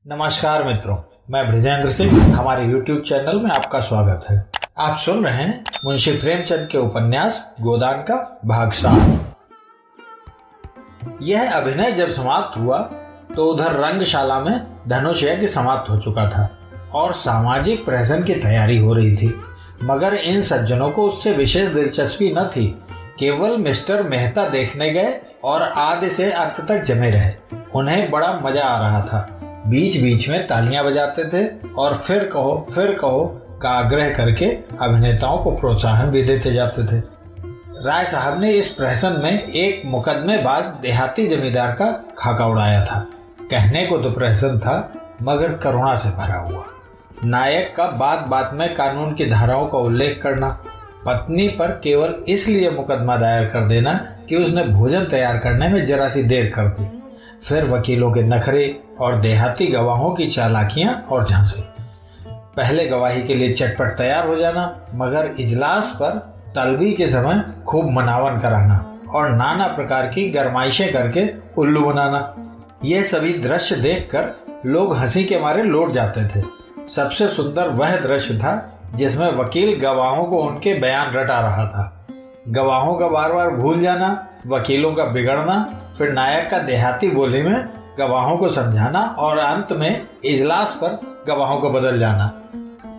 नमस्कार मित्रों, मैं ब्रजेंद्र सिंह। हमारे YouTube चैनल में आपका स्वागत है। आप सुन रहे हैं मुंशी प्रेमचंद के उपन्यास गोदान का भाग 7। यह अभिनय जब समाप्त हुआ तो उधर रंगशाला में धनुष यज्ञ समाप्त हो चुका था और सामाजिक प्रहसन की तैयारी हो रही थी, मगर इन सज्जनों को उससे विशेष दिलचस्पी न थी। केवल मिस्टर मेहता देखने गए और आधे से अंत तक जमे रहे। उन्हें बड़ा मजा आ रहा था। बीच बीच में तालियां बजाते थे और फिर कहो का आग्रह करके अभिनेताओं को प्रोत्साहन भी देते जाते थे। राय साहब ने इस प्रहसन में एक मुकदमेबाज देहाती जमींदार का खाका उड़ाया था। कहने को तो प्रहसन था, मगर करुणा से भरा हुआ। नायक का बात बात में कानून की धाराओं का उल्लेख करना, पत्नी पर केवल इसलिए मुकदमा दायर कर देना कि उसने भोजन तैयार करने में जरा सी देर कर दी, फिर वकीलों के नखरे और देहाती गवाहों की चालाकियां और झांसे। पहले गवाही के लिए चटपट तैयार हो जाना, मगर इजलास पर तलबी के समय खूब मनावन कराना और नाना प्रकार की गरमाइशें करके उल्लू बनाना। ये सभी दृश्य देखकर लोग हंसी के मारे लौट जाते थे। सबसे सुंदर वह दृश्य था जिसमें वकील गवाहों को उनके बयान रटा रहा था। गवाहों का बार बार भूल जाना, वकीलों का बिगड़ना, फिर नायक का देहाती बोली में गवाहों को समझाना और अंत में इजलास पर गवाहों को बदल जाना।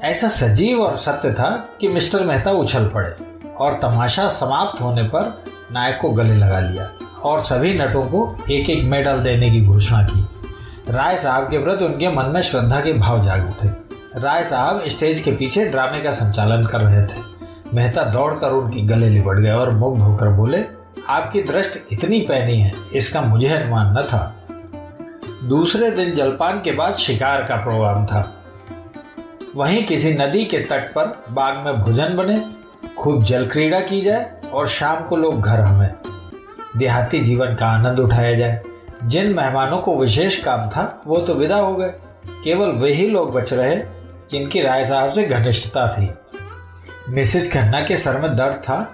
ऐसा सजीव और सत्य था कि मिस्टर मेहता उछल पड़े और तमाशा समाप्त होने पर नायक को गले लगा लिया और सभी नटों को एक एक मेडल देने की घोषणा की। राय साहब के प्रति उनके मन में श्रद्धा के भाव जाग उठे। राय साहब स्टेज के पीछे ड्रामे का संचालन कर रहे थे। मेहता दौड़कर उनकी गले लिपट गए और मुग्ध होकर बोले, आपकी दृष्टि इतनी पैनी है, इसका मुझे अनुमान न था। दूसरे दिन जलपान के बाद शिकार का प्रोग्राम था। वहीं किसी नदी के तट पर बाग में भोजन बने, खूब जल क्रीड़ा की जाए और शाम को लोग घर हमें देहाती जीवन का आनंद उठाया जाए। जिन मेहमानों को विशेष काम था वो तो विदा हो गए। केवल वही लोग बच रहे जिनकी राय साहब से घनिष्ठता थी। मिसेज खन्ना के सर में दर्द था,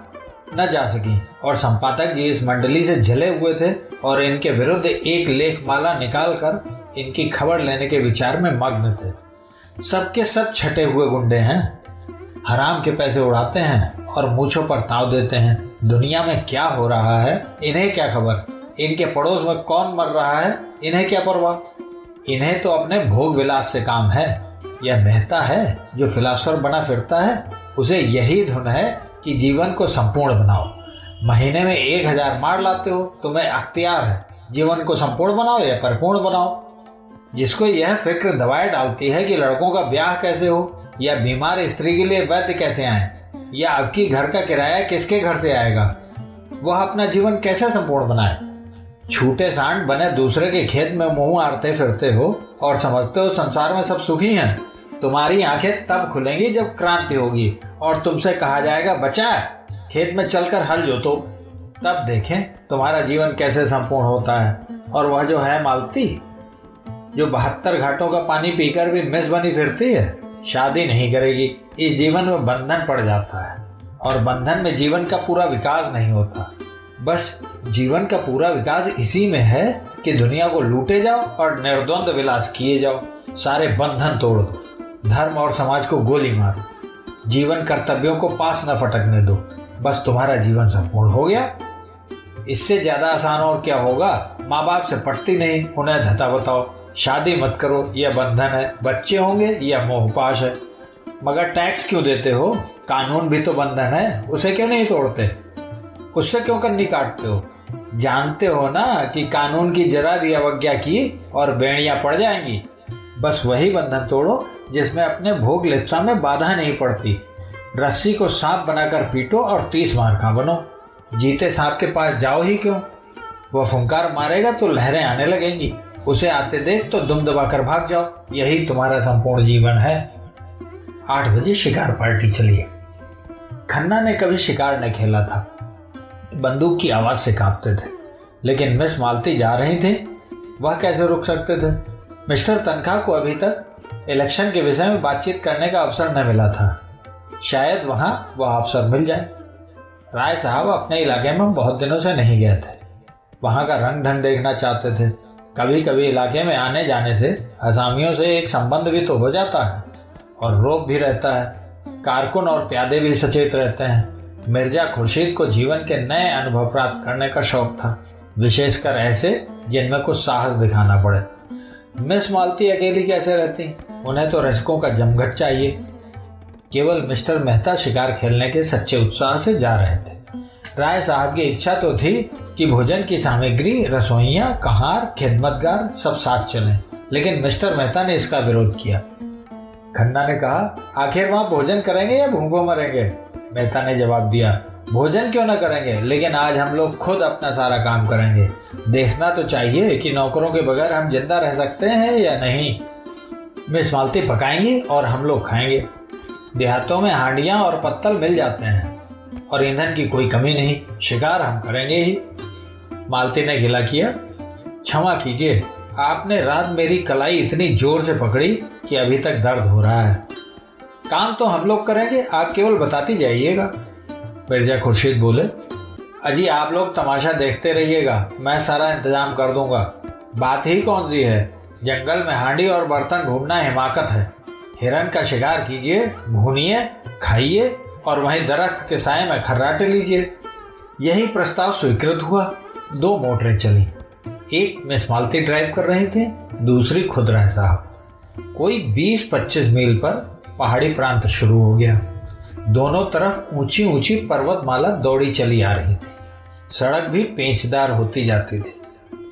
न जा सकी और संपादक जी इस मंडली से जले हुए थे और इनके विरुद्ध एक लेखमाला निकालकर इनकी खबर लेने के विचार में मग्न थे। सबके सब छटे हुए गुंडे हैं, हराम के पैसे उड़ाते हैं और मूछों पर ताव देते हैं। दुनिया में क्या हो रहा है इन्हें क्या खबर, इनके पड़ोस में कौन मर रहा है इन्हें क्या परवाह। इन्हें तो अपने भोग विलास से काम है। यह मेहता है जो फिलासफर बना फिरता है, उसे यही धुन है कि जीवन को संपूर्ण बनाओ। महीने में 1000 मार लाते हो, तुम्हें अख्तियार है जीवन को संपूर्ण बनाओ या परिपूर्ण बनाओ। जिसको यह फिक्र दबाए डालती है कि लड़कों का ब्याह कैसे हो या बीमार स्त्री के लिए वैद्य कैसे आए या आपकी घर का किराया किसके घर से आएगा, वह अपना जीवन कैसे संपूर्ण बनाए। छूटे सांड बने दूसरे के खेत में मुंह आड़ते फिरते हो और समझते हो संसार में सब सुखी हैं। तुम्हारी आंखें तब खुलेंगी जब क्रांति होगी और तुमसे कहा जाएगा बच्चा खेत में चलकर हल जोतो। तब देखें तुम्हारा जीवन कैसे संपूर्ण होता है। और वह जो है मालती, जो 72 घाटों का पानी पीकर भी मिस बनी फिरती है, शादी नहीं करेगी। इस जीवन में बंधन पड़ जाता है और बंधन में जीवन का पूरा विकास नहीं होता। बस जीवन का पूरा विकास इसी में है कि दुनिया को लूटे जाओ और निर्द्वंद विलास किए जाओ। सारे बंधन तोड़ दो, धर्म और समाज को गोली मारो, जीवन कर्तव्यों को पास न फटकने दो, बस तुम्हारा जीवन संपूर्ण हो गया। इससे ज्यादा आसान और क्या होगा। माँ बाप से पटती नहीं, उन्हें धता बताओ, शादी मत करो, यह बंधन है। बच्चे होंगे यह मोहपाश है। मगर टैक्स क्यों देते हो, कानून भी तो बंधन है, उसे क्यों नहीं तोड़ते, उससे क्यों कन्नी काटते हो। जानते हो ना कि कानून की जरा भी अवज्ञा की और बेड़ियां पड़ जाएंगी। बस वही बंधन तोड़ो जिसमें अपने भोग लिप्सा में बाधा नहीं पड़ती। रस्सी को सांप बनाकर पीटो और 30 मार खा बनो। जीते सांप के पास जाओ ही क्यों, वह फुंकार मारेगा तो लहरें आने लगेंगी, उसे आते देख तो दुम दबाकर भाग जाओ। यही तुम्हारा संपूर्ण जीवन है। 8 बजे शिकार पार्टी चली। खन्ना ने कभी शिकार न खेला था, बंदूक की आवाज से कांपते थे, लेकिन मिस मालती जा रही थी, वह कैसे रुक सकते थे। मिस्टर तनखा को अभी तक इलेक्शन के विषय में बातचीत करने का अवसर न मिला था। शायद वहां वह अवसर मिल जाए। राय साहब अपने इलाके में बहुत दिनों से नहीं गए थे, वहां का रंग ढंग देखना चाहते थे। कभी कभी इलाके में आने जाने से असामियों से एक संबंध भी तो हो जाता है और रोक भी रहता है। कारकुन और प्यादे भी सचेत रहते हैं। मिर्जा खुर्शीद को जीवन के नए अनुभव प्राप्त करने का शौक था, विशेषकर ऐसे जिनमें कुछ साहस दिखाना पड़े। मिस मालती अकेली कैसे रहती? उन्हें तो रसिकों का जमघट चाहिए। केवल मिस्टर मेहता शिकार खेलने के सच्चे उत्साह से जा रहे थे। राय साहब की इच्छा तो थी कि भोजन की सामग्री, रसोइयां, कहार, खिदमतगार सब साथ चलें, लेकिन मिस्टर मेहता ने इसका विरोध किया। खन्ना ने कहा, आखिर वहां भोजन करेंगे या भूखों मरेंगे? मेहता ने जवाब दिया, भोजन क्यों ना करेंगे, लेकिन आज हम लोग खुद अपना सारा काम करेंगे। देखना तो चाहिए कि नौकरों के बगैर हम जिंदा रह सकते हैं या नहीं। मिस मालती पकाएंगी और हम लोग खाएंगे। देहातों में हांडियां और पत्तल मिल जाते हैं और ईंधन की कोई कमी नहीं। शिकार हम करेंगे ही। मालती ने गिला किया, क्षमा कीजिए, आपने रात मेरी कलाई इतनी जोर से पकड़ी कि अभी तक दर्द हो रहा है। काम तो हम लोग करेंगे, आप केवल बताती जाइएगा। मिर्जा खुर्शीद बोले, अजी आप लोग तमाशा देखते रहिएगा, मैं सारा इंतजाम कर दूंगा। बात ही कौन सी है, जंगल में हांडी और बर्तन ढूंढना हिमाकत है। हिरन का शिकार कीजिए, भूनिए, खाइए और वहीं दरख्त के साए में खर्राटे लीजिए। यही प्रस्ताव स्वीकृत हुआ। 2 मोटरें चली। एक मिस मालती ड्राइव कर रही थी, दूसरी खुद राय साहब। कोई 20-25 मील पर पहाड़ी प्रांत शुरू हो गया। दोनों तरफ ऊंची ऊंची पर्वतमाला दौड़ी चली आ रही थी। सड़क भी पेचदार होती जाती थी।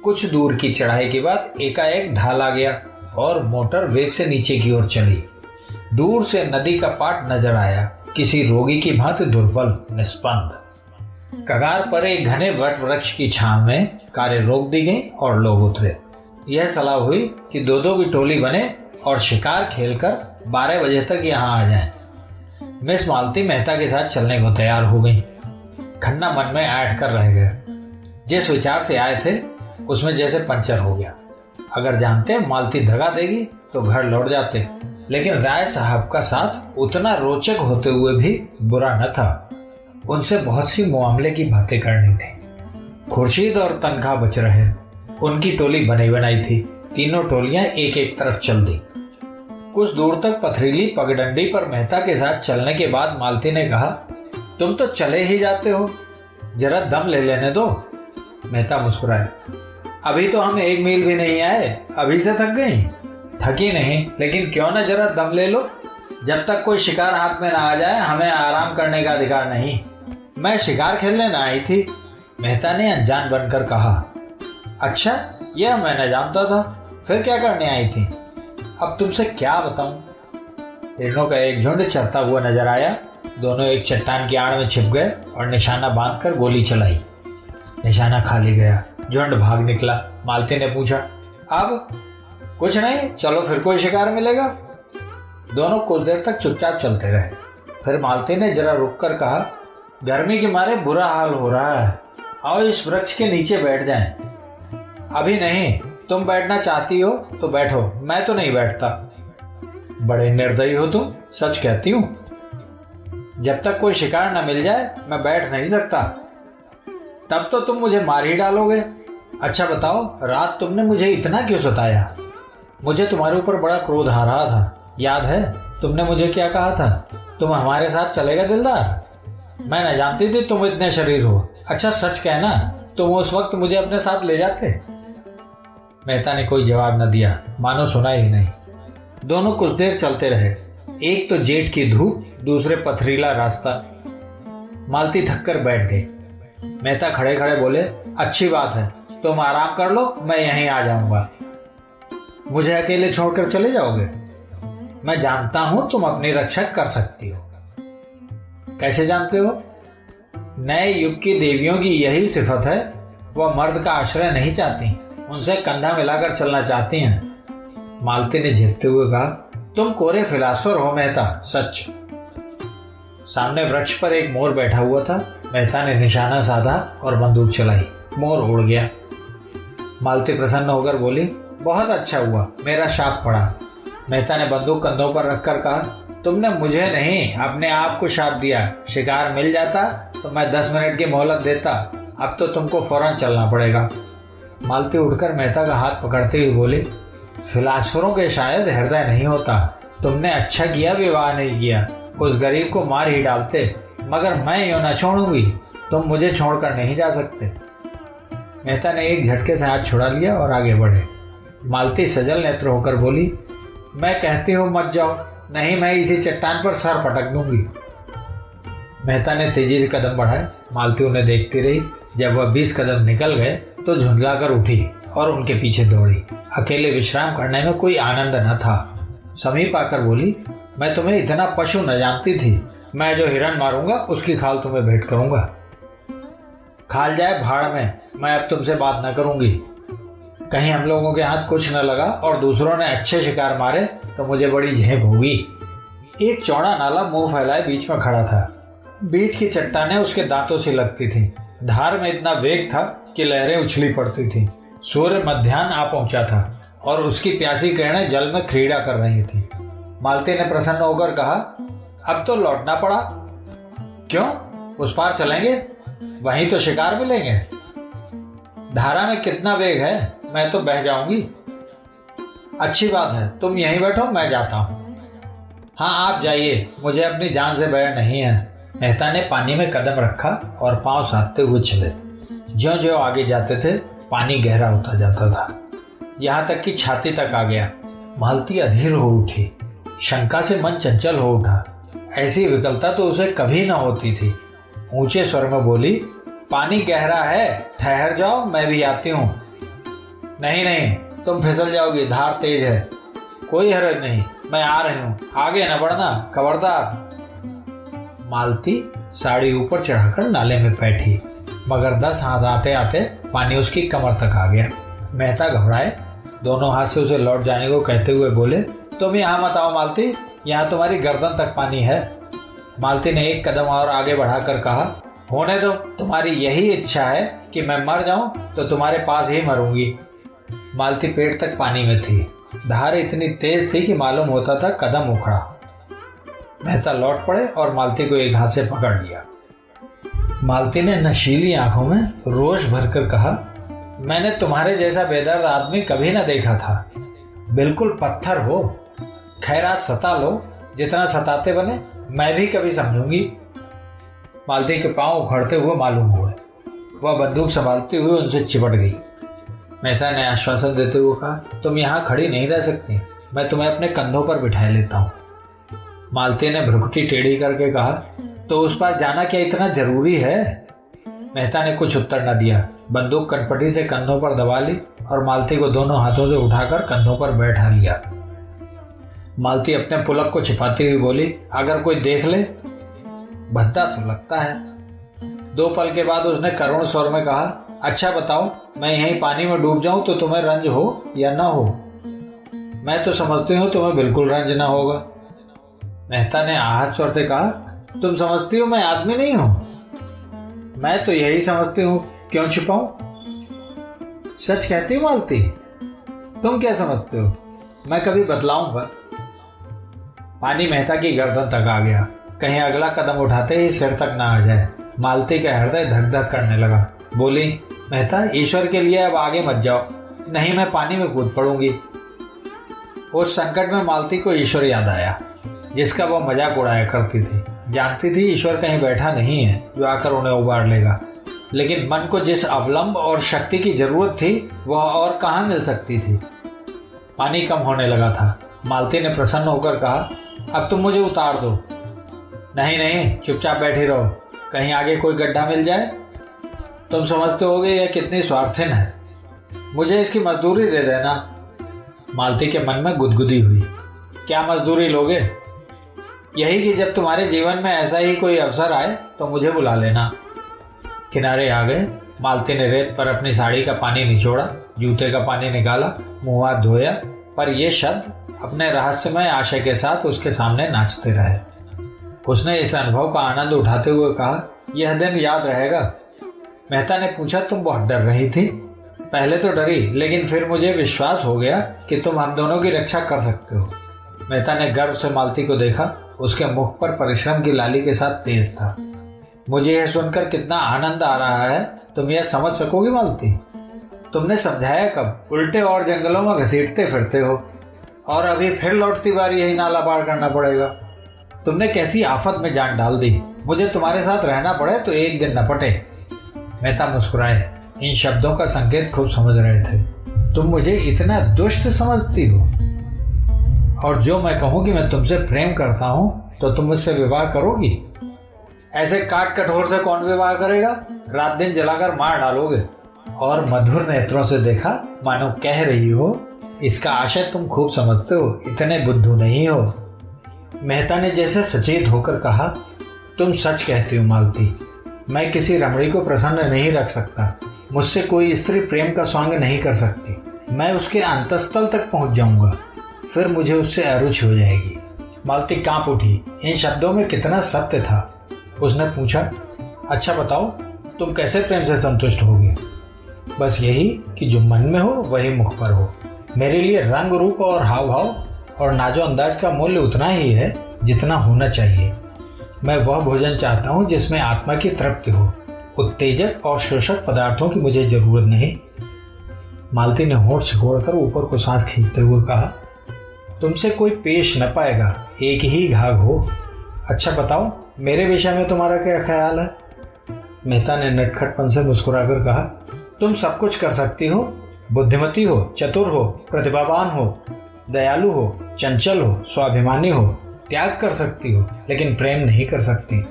कुछ दूर की चढ़ाई के बाद एकाएक ढाल आ गया और मोटर वेग से नीचे की ओर चली। दूर से नदी का पाट नजर आया, किसी रोगी की भांति दुर्बल, निस्पंद। कगार पर एक घने वट वृक्ष की छांव में कारें रोक दी गई और लोग उतरे। यह सलाह हुई कि 2-2 की टोली बने और शिकार खेलकर 12 बजे तक यहाँ आ जाएं। मिस मालती मेहता के साथ चलने को तैयार हो गई। खन्ना मन में ऐंठ कर रह गए। जिस विचार से आए थे उसमें जैसे पंचर हो गया। अगर जानते मालती दगा देगी तो घर लौट जाते, लेकिन राय साहब का साथ उतना रोचक होते हुए भी बुरा न था। उनसे बहुत सी मामले की बातें करनी थी। खुर्शीद और तनख्वाह बच रहे। उनकी टोली बनी बनाई थी। तीनों टोलियां एक एक तरफ चल दी। कुछ दूर तक पथरीली पगडंडी पर मेहता के साथ चलने के बाद मालती ने कहा, तुम तो चले ही जाते हो, जरा दम ले लेने दो। मेहता मुस्कुराए, अभी तो हम 1 मील भी नहीं आए, अभी से थक गई? थकी नहीं, लेकिन क्यों ना जरा दम ले लो। जब तक कोई शिकार हाथ में ना आ जाए हमें आराम करने का अधिकार नहीं। मैं शिकार खेलने ना आई थी, मेहता ने अनजान बनकर कहा। अच्छा, यह मैं न जानता था, फिर क्या करने आई थी? अब तुमसे क्या बताऊं? हिरणों का एक झुंड चरता हुआ नजर आया। दोनों एक चट्टान की आड़ में छिप गए और निशाना बांधकर गोली चलाई। निशाना खाली गया। झुंड भाग निकला। मालती ने पूछा, अब? कुछ नहीं, चलो फिर कोई शिकार मिलेगा। दोनों कुछ देर तक चुपचाप चलते रहे। फिर मालती ने जरा रुककर कहा, गर्मी के मारे बुरा हाल हो रहा है, आओ इस वृक्ष के नीचे बैठ जाएं। अभी नहीं, तुम बैठना चाहती हो तो बैठो, मैं तो नहीं बैठता। बड़े निर्दयी हो तुम, सच कहती हूं। जब तक कोई शिकार न मिल जाए मैं बैठ नहीं सकता। तब तो तुम मुझे मार ही डालोगे। अच्छा बताओ, रात तुमने मुझे इतना क्यों सताया? मुझे तुम्हारे ऊपर बड़ा क्रोध आ रहा था, याद है तुमने मुझे क्या कहा था? तुम हमारे साथ चलेगा दिलदार? मैं न जानती थी तुम इतने शरीर हो। अच्छा सच कहना, तुम उस वक्त मुझे अपने साथ ले जाते? मेहता ने कोई जवाब न दिया, मानो सुना ही नहीं। दोनों कुछ देर चलते रहे। एक तो जेठ की धूप, दूसरे पथरीला रास्ता। मालती थक कर बैठ गई। मेहता खड़े खड़े बोले, अच्छी बात है, तुम आराम कर लो, मैं यहीं आ जाऊंगा। मुझे अकेले छोड़कर चले जाओगे? मैं जानता हूं तुम अपनी रक्षा कर सकती हो। कैसे जानते हो? नए युग की देवियों की यही सिफत है, वह मर्द का आश्रय नहीं चाहती, उनसे कंधा मिलाकर चलना चाहती हैं। मालती ने झेपते हुए कहा, तुम कोरे फिलासफर हो मेहता, सच। सामने वृक्ष पर एक मोर बैठा हुआ था। मेहता ने निशाना साधा और बंदूक चलाई। मोर उड़ गया। मालती प्रसन्न होकर बोली, बहुत अच्छा हुआ, मेरा शाप पड़ा। मेहता ने बंदूक कंधों पर रखकर कहा, तुमने मुझे नहीं अपने आप को शाप दिया। शिकार मिल जाता तो मैं 10 मिनट की मोहलत देता, अब तो तुमको फौरन चलना पड़ेगा। मालती उठकर मेहता का हाथ पकड़ते हुए बोली, फिलासफरों के शायद हृदय नहीं होता। तुमने अच्छा किया विवाह नहीं किया, उस गरीब को मार ही डालते, मगर मैं यूं न छोड़ूंगी, तुम मुझे छोड़कर नहीं जा सकते। मेहता ने एक झटके से हाथ छुड़ा लिया और आगे बढ़े। मालती सजल नेत्र होकर बोली, मैं कहती हूँ मत जाओ, नहीं मैं इसी चट्टान पर सर पटक दूंगी। मेहता ने तेजी से कदम बढ़ाए। मालती उन्हें देखती रही। जब वह 20 कदम निकल गए तो झुंझलाकर उठी और उनके पीछे दौड़ी। अकेले विश्राम करने में कोई आनंद न था। समीप आकर बोली, मैं तुम्हें इतना पशु न जानती थी। मैं जो हिरन मारूंगा उसकी खाल तुम्हें भेंट करूंगा। खाल जाए भाड़ में, मैं अब तुमसे बात न करूंगी। कहीं हम लोगों के हाथ कुछ न लगा और दूसरों ने अच्छे शिकार मारे तो मुझे बड़ी झेप होगी। एक चौड़ा नाला मुंह फैलाए बीच में खड़ा था। बीच की चट्टानें उसके दांतों से लगती थीं। धार में इतना वेग था कि लहरें उछली पड़ती थीं। सूर्य मध्याह्न आ पहुंचा था और उसकी प्यासी किरणें जल में क्रीड़ा कर रही थी। मालती ने प्रसन्न होकर कहा, अब तो लौटना पड़ा। क्यों, उस पार चलेंगे, वहीं तो शिकार मिलेंगे। धारा में कितना वेग है, मैं तो बह जाऊंगी। अच्छी बात है, तुम यहीं बैठो, मैं जाता हूं। हाँ आप जाइए, मुझे अपनी जान से बैर नहीं है। मेहता ने पानी में कदम रखा और पांव साधते हुए चले। ज्यों ज्यों आगे जाते थे पानी गहरा होता जाता था, यहाँ तक कि छाती तक आ गया। मालती अधीर हो उठी। शंका से मन चंचल हो उठा। ऐसी विकलता तो उसे कभी न होती थी। ऊंचे स्वर में बोली, पानी गहरा है, ठहर जाओ, मैं भी आती हूँ। नहीं नहीं, तुम फिसल जाओगी, धार तेज है। कोई हरज नहीं, मैं आ रही हूँ, आगे न बढ़ना, खबरदार। मालती साड़ी ऊपर चढ़ाकर नाले में बैठी, मगर 10 हाथ आते आते पानी उसकी कमर तक आ गया। मेहता घबराए, दोनों हाथ से उसे लौट जाने को कहते हुए बोले, तुम यहाँ मत आओ मालती, यहाँ तुम्हारी गर्दन तक पानी है। मालती ने एक कदम और आगे बढ़ाकर कहा, होने दो, तुम्हारी यही इच्छा है कि मैं मर जाऊं तो तुम्हारे पास ही मरूंगी। मालती पेट तक पानी में थी। धार इतनी तेज थी कि मालूम होता था कदम उखड़ा। मेहता लौट पड़े और मालती को एक हाथ से पकड़ लिया। मालती ने नशीली आंखों में रोष भरकर कहा, मैंने तुम्हारे जैसा बेदर्द आदमी कभी न देखा था। बिल्कुल पत्थर हो। खैर सता लो, जितना सताते बने, मैं भी कभी समझूंगी। मालती के पांव उखड़ते हुए मालूम हुए। वह बंदूक संभालते हुए उनसे चिपट गई। मेहता ने आश्वासन देते हुए कहा, तुम यहाँ खड़ी नहीं रह सकती, मैं तुम्हें अपने कंधों पर बिठा लेता हूँ। मालती ने भ्रुकुटी टेढ़ी करके कहा, तो उस पार जाना क्या इतना जरूरी है? मेहता ने कुछ उत्तर न दिया। बंदूक कनपटी से कंधों पर दबा ली और मालती को दोनों हाथों से उठाकर कंधों पर बैठा लिया। मालती अपने पुलक को छिपाती हुई बोली, अगर कोई देख ले? भद्दा तो लगता है। 2 पल के बाद उसने करुण स्वर में कहा, अच्छा बताओ, मैं यहीं पानी में डूब जाऊं तो तुम्हें रंज हो या ना हो? मैं तो समझती हूँ तुम्हें बिल्कुल रंज ना होगा। मेहता ने आहत स्वर से कहा, तुम समझती हो मैं आदमी नहीं हूं? मैं तो यही समझती हूँ, क्यों छिपाऊं? सच कहती हो मालती? तुम क्या समझते हो? मैं कभी बतलाऊंगा। पानी मेहता की गर्दन तक आ गया। कहीं अगला कदम उठाते ही सिर तक ना आ जाए। मालती का हृदय धक धक करने लगा। बोली, मेहता ईश्वर के लिए अब आगे मत जाओ, नहीं मैं पानी में कूद पड़ूंगी। उस संकट में मालती को ईश्वर याद आया, जिसका वह मजाक उड़ाया करती थी। जानती थी ईश्वर कहीं बैठा नहीं है जो आकर उन्हें उबार लेगा, लेकिन मन को जिस अवलंब और शक्ति की जरूरत थी वह और कहाँ मिल सकती थी। पानी कम होने लगा था। मालती ने प्रसन्न होकर कहा, अब तुम मुझे उतार दो। नहीं नहीं, चुपचाप बैठी रहो, कहीं आगे कोई गड्ढा मिल जाए। तुम समझते होगे यह कितनी स्वार्थहीन है, मुझे इसकी मजदूरी दे देना। मालती के मन में गुदगुदी हुई। क्या मजदूरी लोगे? यही कि जब तुम्हारे जीवन में ऐसा ही कोई अवसर आए तो मुझे बुला लेना। किनारे आ गए। मालती ने रेत पर अपनी साड़ी का पानी निचोड़ा, जूते का पानी निकाला, मुंह हाथ धोया, पर ये शब्द अपने रहस्यमय आशय के साथ उसके सामने नाचते रहे। उसने इस अनुभव का आनंद उठाते हुए कहा, यह दिन याद रहेगा। मेहता ने पूछा, तुम बहुत डर रही थी? पहले तो डरी, लेकिन फिर मुझे विश्वास हो गया कि तुम हम दोनों की रक्षा कर सकते हो। मेहता ने गर्व से मालती को देखा। उसके मुख पर परिश्रम की लाली के साथ तेज था। मुझे यह सुनकर कितना आनंद आ रहा है, तुम यह समझ सकोगी मालती? तुमने समझाया कब? उल्टे और जंगलों में घसीटते फिरते हो और अभी फिर लौटती बारी यही नाला पार करना पड़ेगा। तुमने कैसी आफत में जान डाल दी। मुझे तुम्हारे साथ रहना पड़े तो एक दिन न पटे। मेहता मुस्कुराए। इन शब्दों का संकेत खूब समझ रहे थे। तुम मुझे इतना दुष्ट समझती हो? और जो मैं कहूँ कि मैं तुमसे प्रेम करता हूँ तो तुम मुझसे विवाह करोगी? ऐसे काट कठोर से कौन विवाह करेगा? रात दिन जलाकर मार डालोगे। और मधुर नेत्रों से देखा, मानो कह रही हो इसका आशय तुम खूब समझते हो, इतने बुद्धू नहीं हो। मेहता ने जैसे सचेत होकर कहा, तुम सच कहती हो मालती। मैं किसी रमणी को प्रसन्न नहीं रख सकता। मुझसे कोई स्त्री प्रेम का स्वांग नहीं कर सकती। मैं उसके अंतस्तल तक पहुंच जाऊंगा, फिर मुझे उससे अरुचि हो जाएगी। मालती कांप उठी। इन शब्दों में कितना सत्य था। उसने पूछा, अच्छा बताओ, तुम कैसे प्रेम से संतुष्ट होगे? बस यही कि जो मन में हो वही मुख पर हो। मेरे लिए रंग रूप और हाव भाव और नाजो अंदाज का मूल्य उतना ही है जितना होना चाहिए। मैं वह भोजन चाहता हूँ जिसमें आत्मा की तृप्ति हो। उत्तेजक और शोषक पदार्थों की मुझे जरूरत नहीं। मालती ने होंठ सिकोड़कर ऊपर को सांस खींचते हुए कहा, तुमसे कोई पेश न पाएगा, एक ही घाघ हो। अच्छा बताओ, मेरे विषय में तुम्हारा क्या ख्याल है? मेहता ने नटखटपन से मुस्कुराकर कहा, तुम सब कुछ कर सकती हो। बुद्धिमती हो, चतुर हो, प्रतिभावान हो, दयालु हो, चंचल हो, स्वाभिमानी हो, त्याग कर सकती हो, लेकिन प्रेम नहीं कर सकती।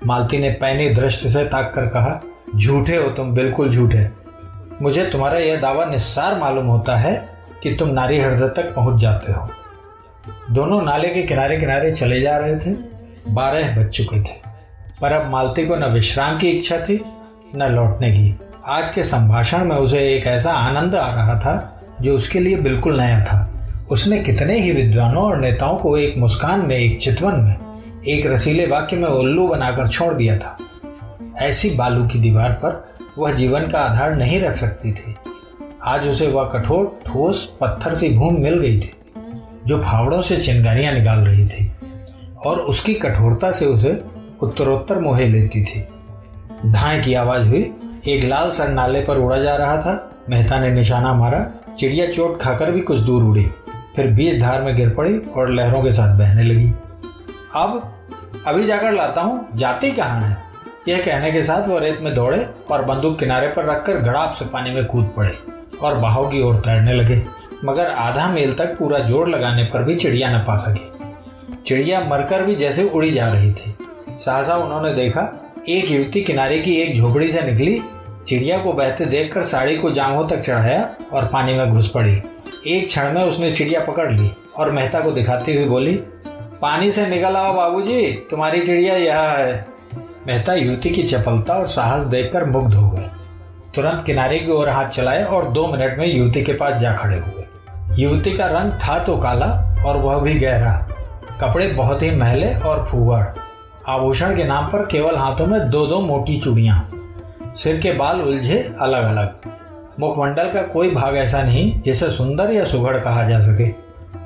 मालती ने पैनी दृष्टि से ताक कर कहा, झूठे हो तुम, बिल्कुल झूठे। मुझे तुम्हारा यह दावा निस्सार मालूम होता है कि तुम नारी हृदय तक पहुंच जाते हो। दोनों नाले के किनारे किनारे चले जा रहे थे। 12 बज चुके थे, पर अब मालती को न विश्राम की इच्छा थी न लौटने की। आज के संभाषण में उसे एक ऐसा आनंद आ रहा था जो उसके लिए बिल्कुल नया था। उसने कितने ही विद्वानों और नेताओं को एक मुस्कान में, एक चितवन में, एक रसीले वाक्य में उल्लू बनाकर छोड़ दिया था। ऐसी बालू की दीवार पर वह जीवन का आधार नहीं रख सकती थी। आज उसे वह कठोर ठोस पत्थर सी भूमि मिल गई थी जो फावड़ों से चिंगारियां निकाल रही थी और उसकी कठोरता से उसे उत्तरोत्तर मोहे लेती थी। धाए की आवाज हुई। एक लाल सर नाले पर उड़ा जा रहा था। मेहता ने निशाना मारा। चिड़िया चोट खाकर भी कुछ दूर उड़ी, फिर बीच धार में गिर पड़ी और लहरों के साथ बहने लगी। अभी जाकर लाता हूँ, जाती कहाँ है? यह कहने के साथ वह रेत में दौड़े और बंदूक किनारे पर रखकर गड़ाप से पानी में कूद पड़े और बहाव की ओर तैरने लगे। मगर आधा मील तक पूरा जोर लगाने पर भी चिड़िया न पा सकी। चिड़िया मरकर भी जैसे उड़ी जा रही थी। सहसा उन्होंने देखा, एक युवती किनारे की एक झोपड़ी से निकली, चिड़िया को बहते देखकर साड़ी को जांघों तक चढ़ाया और पानी में घुस पड़ी। एक क्षण में उसने चिड़िया पकड़ ली और मेहता को दिखाती हुई बोली, पानी से निकल आओ बाबूजी, तुम्हारी चिड़िया यहाँ है। मेहता युवती की चपलता और साहस देखकर मुग्ध हो गए। तुरंत किनारे की ओर हाथ चलाए और 2 मिनट में युवती के पास जा खड़े हुए। युवती का रंग था तो काला और वह भी गहरा। कपड़े बहुत ही मैले और फूहड़। आभूषण के नाम पर केवल हाथों में 2-2 मोटी चूड़ियां। सिर के बाल उलझे अलग अलग। मुखमंडल का कोई भाग ऐसा नहीं जिसे सुंदर या सुघड़ कहा जा सके,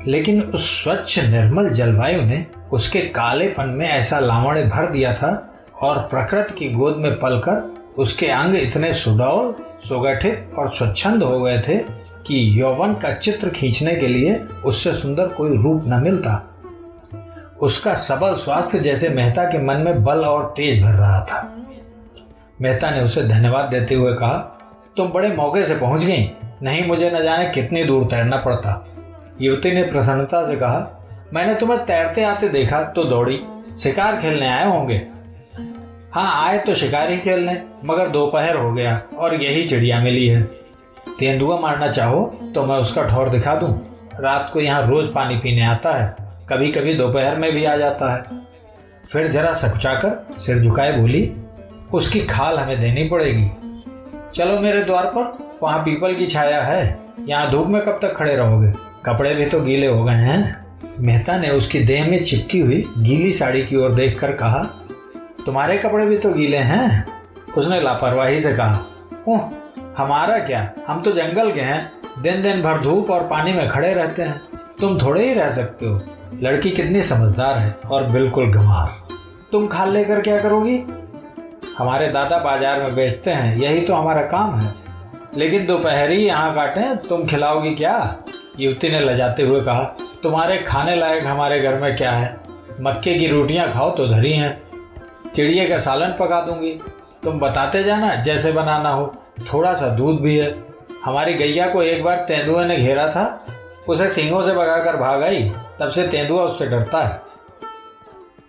लेकिन उस स्वच्छ निर्मल जलवायु ने उसके कालेपन में ऐसा लावण्य भर दिया था और प्रकृति की गोद में पलकर उसके अंग इतने सुडौल, सुगठित और स्वच्छंद हो गए थे कि यौवन का चित्र खींचने के लिए उससे सुंदर कोई रूप न मिलता। उसका सबल स्वास्थ्य जैसे मेहता के मन में बल और तेज भर रहा था। मेहता ने उसे धन्यवाद देते हुए कहा, तुम बड़े मौके से पहुंच गई, नहीं मुझे न जाने कितनी दूर तैरना पड़ता। युवती ने प्रसन्नता से कहा, मैंने तुम्हें तैरते आते देखा तो दौड़ी। शिकार खेलने आए होंगे? हाँ, आए तो शिकार ही खेलने, मगर दोपहर हो गया और यही चिड़िया मिली है। तेंदुआ मारना चाहो तो मैं उसका ठौर दिखा दूं। रात को यहाँ रोज पानी पीने आता है, कभी कभी दोपहर में भी आ जाता है। फिर जरा सकुचाकर सिर झुकाए बोली, उसकी खाल हमें देनी पड़ेगी। चलो मेरे द्वार पर, वहाँ पीपल की छाया है। यहाँ धूप में कब तक खड़े रहोगे? कपड़े भी तो गीले हो गए हैं। मेहता ने उसकी देह में चिपकी हुई गीली साड़ी की ओर देखकर कहा, तुम्हारे कपड़े भी तो गीले हैं। उसने लापरवाही से कहा, ओह हमारा क्या, हम तो जंगल के हैं, दिन दिन भर धूप और पानी में खड़े रहते हैं। तुम थोड़े ही रह सकते हो। लड़की कितनी समझदार है और बिल्कुल गंवार। तुम खाल लेकर क्या करोगी? हमारे दादा बाजार में बेचते हैं, यही तो हमारा काम है। लेकिन दोपहरी यहाँ काटें, तुम खिलाओगी क्या? युवती ने लजाते हुए कहा। तुम्हारे खाने लायक हमारे घर में क्या है? मक्के की रोटियां खाओ तो धरी हैं। चिड़िए का सालन पका दूंगी, तुम बताते जाना जैसे बनाना हो। थोड़ा सा दूध भी है। हमारी गैया को एक बार तेंदुए ने घेरा था, उसे सींगों से भगाकर भाग आई, तब से तेंदुआ उससे डरता है।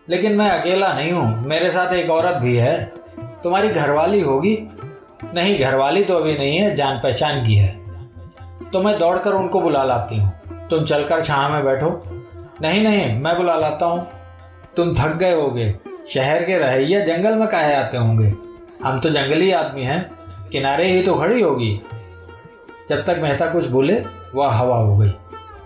लेकिन मैं अकेला नहीं हूँ, मेरे साथ एक औरत भी है। तुम्हारी घरवाली होगी? नहीं, घरवाली तो अभी नहीं है, जान पहचान की है। तो मैं दौड़कर उनको बुला लाती हूँ, तुम चलकर छांव में बैठो। नहीं नहीं, मैं बुला लाता हूँ। तुम थक गए होगे, शहर के रहिया जंगल में काहे आते होंगे? हम तो जंगली आदमी हैं, किनारे ही तो खड़ी होगी। जब तक मेहता कुछ बोले वह हवा हो गई।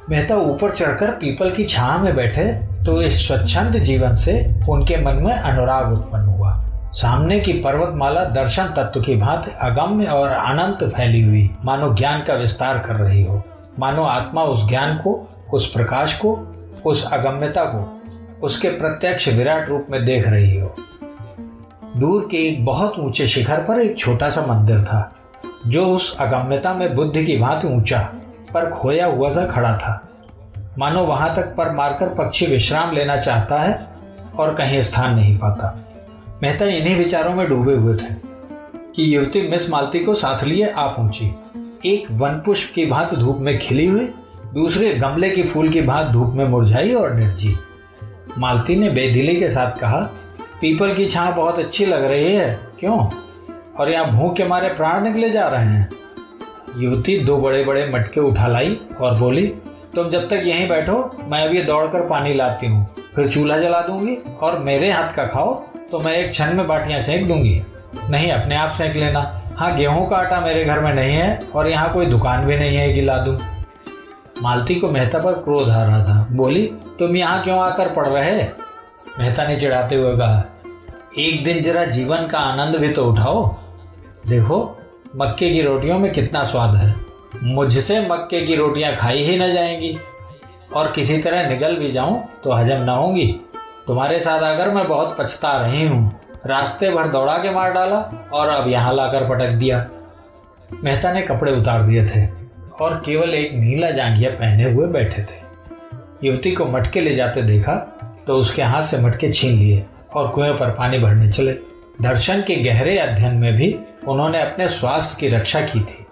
मेहता ऊपर चढ़कर पीपल की छांव में बैठे तो इस स्वच्छंद जीवन से उनके मन में अनुराग उत्पन्न हुआ। सामने की पर्वतमाला दर्शन तत्व की भांति अगम्य और अनंत फैली हुई, मानो ज्ञान का विस्तार कर रही हो। मानो आत्मा उस ज्ञान को, उस प्रकाश को, उस अगम्यता को उसके प्रत्यक्ष विराट रूप में देख रही हो। दूर के एक बहुत ऊंचे शिखर पर एक छोटा सा मंदिर था, जो उस अगम्यता में बुद्ध की भांति ऊंचा पर खोया हुआ सा खड़ा था। मानो वहां तक पर मारकर पक्षी विश्राम लेना चाहता है और कहीं स्थान नहीं पाता। मेहता इन्हीं विचारों में डूबे हुए थे कि युवती मिस मालती को साथ लिए आ पहुंची। एक वनपुष्प की भांति धूप में खिली हुई, दूसरे गमले की फूल की भांति धूप में मुरझाई और निर्जीव। मालती ने बेदिली के साथ कहा, पीपल की छांव बहुत अच्छी लग रही है, क्यों? और यहाँ भूख के मारे प्राण निकले जा रहे हैं। युवती दो बड़े बड़े मटके उठा लाई और बोली, तुम जब तक यहीं बैठो, मैं अभी दौड़कर पानी लाती हूँ, फिर चूल्हा जला दूंगी और मेरे हाथ का खाओ तो मैं एक क्षण में बाटियां सेंक दूंगी। नहीं, अपने आप सेंक लेना। हाँ, गेहूं का आटा मेरे घर में नहीं है और यहाँ कोई दुकान भी नहीं है कि ला दूं। मालती को मेहता पर क्रोध आ रहा था। बोली, तुम यहाँ क्यों आकर पड़ रहे? मेहता ने चिढ़ाते हुए कहा, एक दिन जरा जीवन का आनंद भी तो उठाओ। देखो, मक्के की रोटियों में कितना स्वाद है। मुझसे मक्के की रोटियां खाई ही न जाएंगी और किसी तरह निगल भी जाऊं तो हजम न होंगी। तुम्हारे साथ आकर मैं बहुत पछता रही हूँ। रास्ते भर दौड़ा के मार डाला और अब यहाँ लाकर पटक दिया। मेहता ने कपड़े उतार दिए थे और केवल एक नीला जांघिया पहने हुए बैठे थे। युवती को मटके ले जाते देखा तो उसके हाथ से मटके छीन लिए और कुएं पर पानी भरने चले। दर्शन के गहरे अध्ययन में भी उन्होंने अपने स्वास्थ्य की रक्षा की थी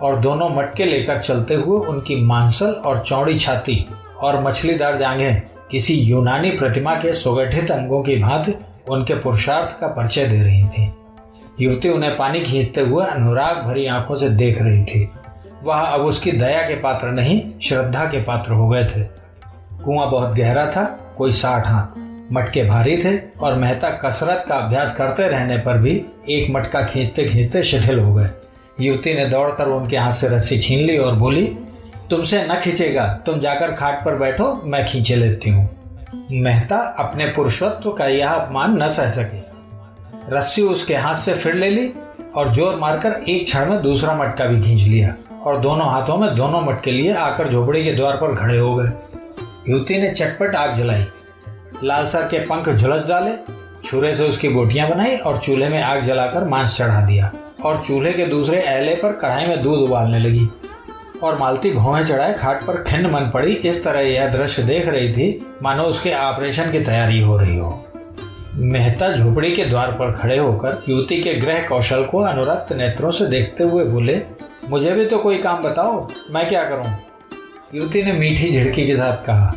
और दोनों मटके लेकर चलते हुए उनकी मांसल और चौड़ी छाती और मछलीदार जांघें किसी यूनानी प्रतिमा के सुगठित अंगों की भांति उनके पुरुषार्थ का परिचय दे रही थी। युवती उन्हें पानी खींचते हुए अनुराग भरी आंखों से देख रही थी। वह अब उसकी दया के पात्र नहीं, श्रद्धा के पात्र हो गए थे। कुआं बहुत गहरा था, कोई 60 हाथ। मटके भारी थे और मेहता कसरत का अभ्यास करते रहने पर भी एक मटका खींचते खींचते शिथिल हो गए। युवती ने दौड़कर उनके हाथ से रस्सी छीन ली और बोली, तुमसे न खींचेगा, तुम जाकर खाट पर बैठो, मैं खींचे लेती हूँ। मेहता अपने पुरुषत्व का यह अपमान न सह सके। रस्सी उसके हाथ से फिर ले ली और जोर मारकर एक क्षण में दूसरा मटका भी खींच लिया और दोनों हाथों में दोनों मटके लिए आकर झोपड़ी के द्वार पर खड़े हो गए। युवती ने चटपट आग जलाई, लालसर के पंख झुलस डाले, छुरे से उसकी बोटियां बनाई और चूल्हे में आग जलाकर मांस चढ़ा दिया और चूल्हे के दूसरे ऐले पर कढ़ाई में दूध उबालने लगी। और मालती भौहें चढ़ाए खाट पर खिन्न मन पड़ी इस तरह यह दृश्य देख रही थी मानो उसके ऑपरेशन की तैयारी हो रही हो। मेहता झोपड़ी के द्वार पर खड़े होकर युवती के गृह कौशल को अनुरक्त नेत्रों से देखते हुए बोले, मुझे भी तो कोई काम बताओ, मैं क्या करूं? युवती ने मीठी झिड़की के साथ कहा,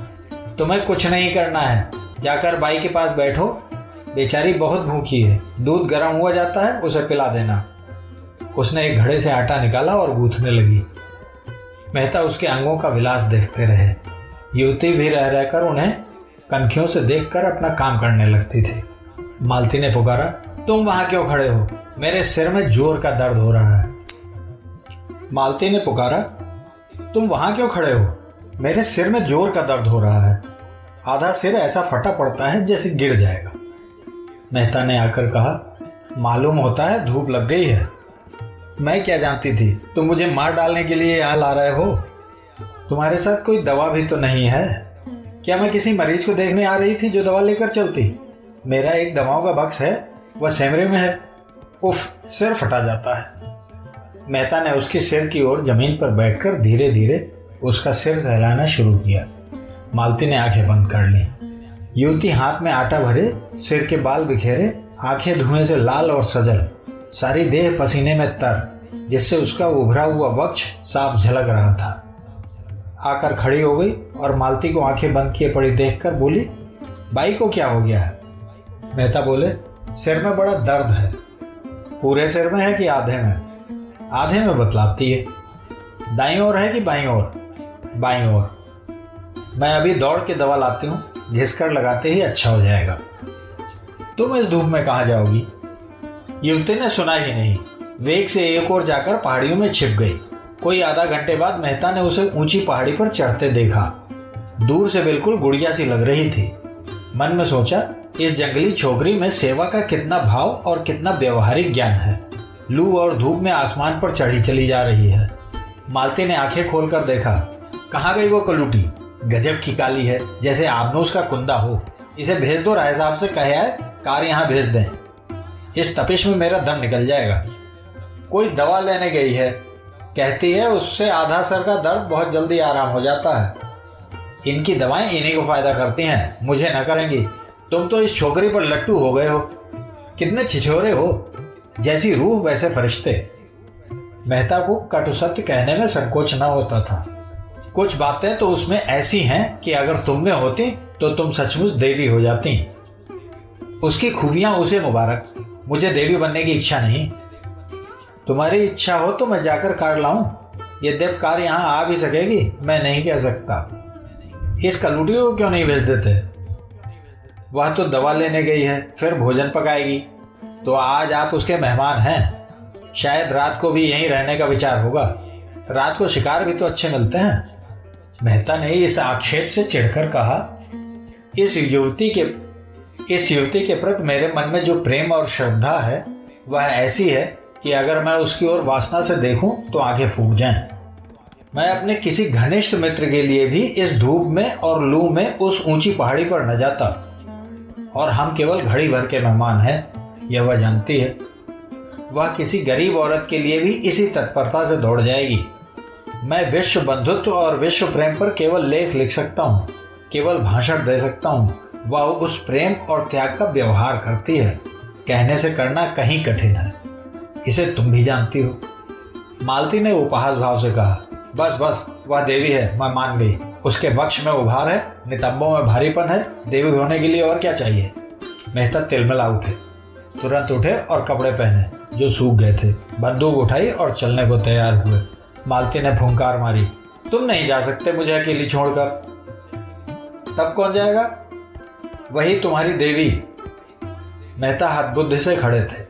तुम्हें कुछ नहीं करना है, जाकर बाई के पास बैठो, बेचारी बहुत भूखी है, दूध गर्म हुआ जाता है, उसे पिला देना। उसने एक घड़े से आटा निकाला और गूंथने लगी। मेहता उसके अंगों का विलास देखते रहे। युवती भी रह रहकर उन्हें कनखियों से देखकर अपना काम करने लगती थी। मालती ने पुकारा, तुम वहां क्यों खड़े हो? मेरे सिर में जोर का दर्द हो रहा है। मालती ने पुकारा, तुम वहां क्यों खड़े हो? मेरे सिर में जोर का दर्द हो रहा है। आधा सिर ऐसा फटा पड़ता है जैसे गिर जाएगा। मेहता ने आकर कहा, मालूम होता है धूप लग गई है। मैं क्या जानती थी तुम मुझे मार डालने के लिए यहाँ ला रहे हो? तुम्हारे साथ कोई दवा भी तो नहीं है? क्या मैं किसी मरीज को देखने आ रही थी जो दवा लेकर चलती? मेरा एक दवाओं का बक्स है, वह सेमरे में है। उफ, सिर फटा जाता है। मेहता ने उसके सिर की ओर जमीन पर बैठकर धीरे धीरे उसका सिर सहलाना शुरू किया। मालती ने आंखें बंद कर ली। युवती हाथ में आटा भरे, सिर के बाल बिखेरे, आंखें धुएं से लाल और सजल, सारी देह पसीने में तर, जिससे उसका उभरा हुआ वक्ष साफ झलक रहा था। आकर खड़ी हो गई और मालती को आंखें बंद किए पड़ी देखकर बोली, बाई को क्या हो गया है? मेहता बोले, सिर में बड़ा दर्द है। पूरे सिर में है कि आधे में? आधे में बतलाती है। दाईं ओर है कि बाईं ओर? बाईं ओर। मैं अभी दौड़ के दवा लाती हूँ, घिसकर लगाते ही अच्छा हो जाएगा। तुम इस धूप में कहाँ जाओगी? युवती ने सुना ही नहीं, वेग से एक ओर जाकर पहाड़ियों में छिप गई। कोई आधा घंटे बाद मेहता ने उसे ऊंची पहाड़ी पर चढ़ते देखा। दूर से बिल्कुल गुड़िया सी लग रही थी। मन में सोचा, इस जंगली छोकरी में सेवा का कितना भाव और कितना व्यवहारिक ज्ञान है। लू और धूप में आसमान पर चढ़ी चली जा रही है। मालती ने आंखें खोलकर देखा। कहाँ गई वो कलूटी? गजब की काली है, जैसे आबनूस का कुंदा हो। इसे भेज दो, राय साहब से कहे आए कार यहाँ भेज दें। इस तपिश में मेरा दम निकल जाएगा। कोई दवा लेने गई है, कहती है उससे आधा सर का दर्द बहुत जल्दी आराम हो जाता है। इनकी दवाएं इन्हीं को फायदा करती हैं, मुझे न करेंगी। तुम तो इस छोकरी पर लट्टू हो गए हो। कितने छिछोरे हो, जैसी रूह वैसे फरिश्ते। मेहता को कटु सत्य कहने में संकोच न होता था। कुछ बातें तो उसमें ऐसी हैं कि अगर तुम में होती तो तुम सचमुच देवी हो जाती। उसकी खूबियां उसे मुबारक, मुझे देवी बनने की इच्छा नहीं। तुम्हारी इच्छा हो तो मैं जाकर कार लाऊं। यद्यप कार यहाँ आ भी सकेगी, मैं नहीं कह सकता। इस कलूटी को क्यों नहीं भेज देते? वह तो दवा लेने गई है, फिर भोजन पकाएगी। तो आज आप उसके मेहमान हैं, शायद रात को भी यहीं रहने का विचार होगा। रात को शिकार भी तो अच्छे मिलते हैं। मेहता ने इस आक्षेप से चिढ़कर कहा, इस युवती के प्रति मेरे मन में जो प्रेम और श्रद्धा है वह ऐसी है कि अगर मैं उसकी ओर वासना से देखूं तो आंखें फूट जाएं। मैं अपने किसी घनिष्ठ मित्र के लिए भी इस धूप में और लू में उस ऊंची पहाड़ी पर न जाता। और हम केवल घड़ी भर के मेहमान हैं, यह वह जानती है। वह किसी गरीब औरत के लिए भी इसी तत्परता से दौड़ जाएगी। मैं विश्व बंधुत्व और विश्व प्रेम पर केवल लेख लिख सकता हूँ, केवल भाषण दे सकता हूँ। वह उस प्रेम और त्याग का व्यवहार करती है। कहने से करना कहीं कठिन है, इसे तुम भी जानती हो। मालती ने उपहास भाव से कहा, बस बस, वह देवी है, मैं मान गई। उसके वक्ष में उभार है, नितंबों में भारीपन है। देवी होने के लिए और क्या चाहिए? मेहता तिलमिला उठे, तुरंत उठे और कपड़े पहने जो सूख गए थे, बंदूक उठाई और चलने को तैयार हुए। मालती ने फुंकार मारी, तुम नहीं जा सकते मुझे अकेली छोड़कर। तब कौन जाएगा? वही तुम्हारी देवी। मेहता हतबुद्धि से खड़े थे।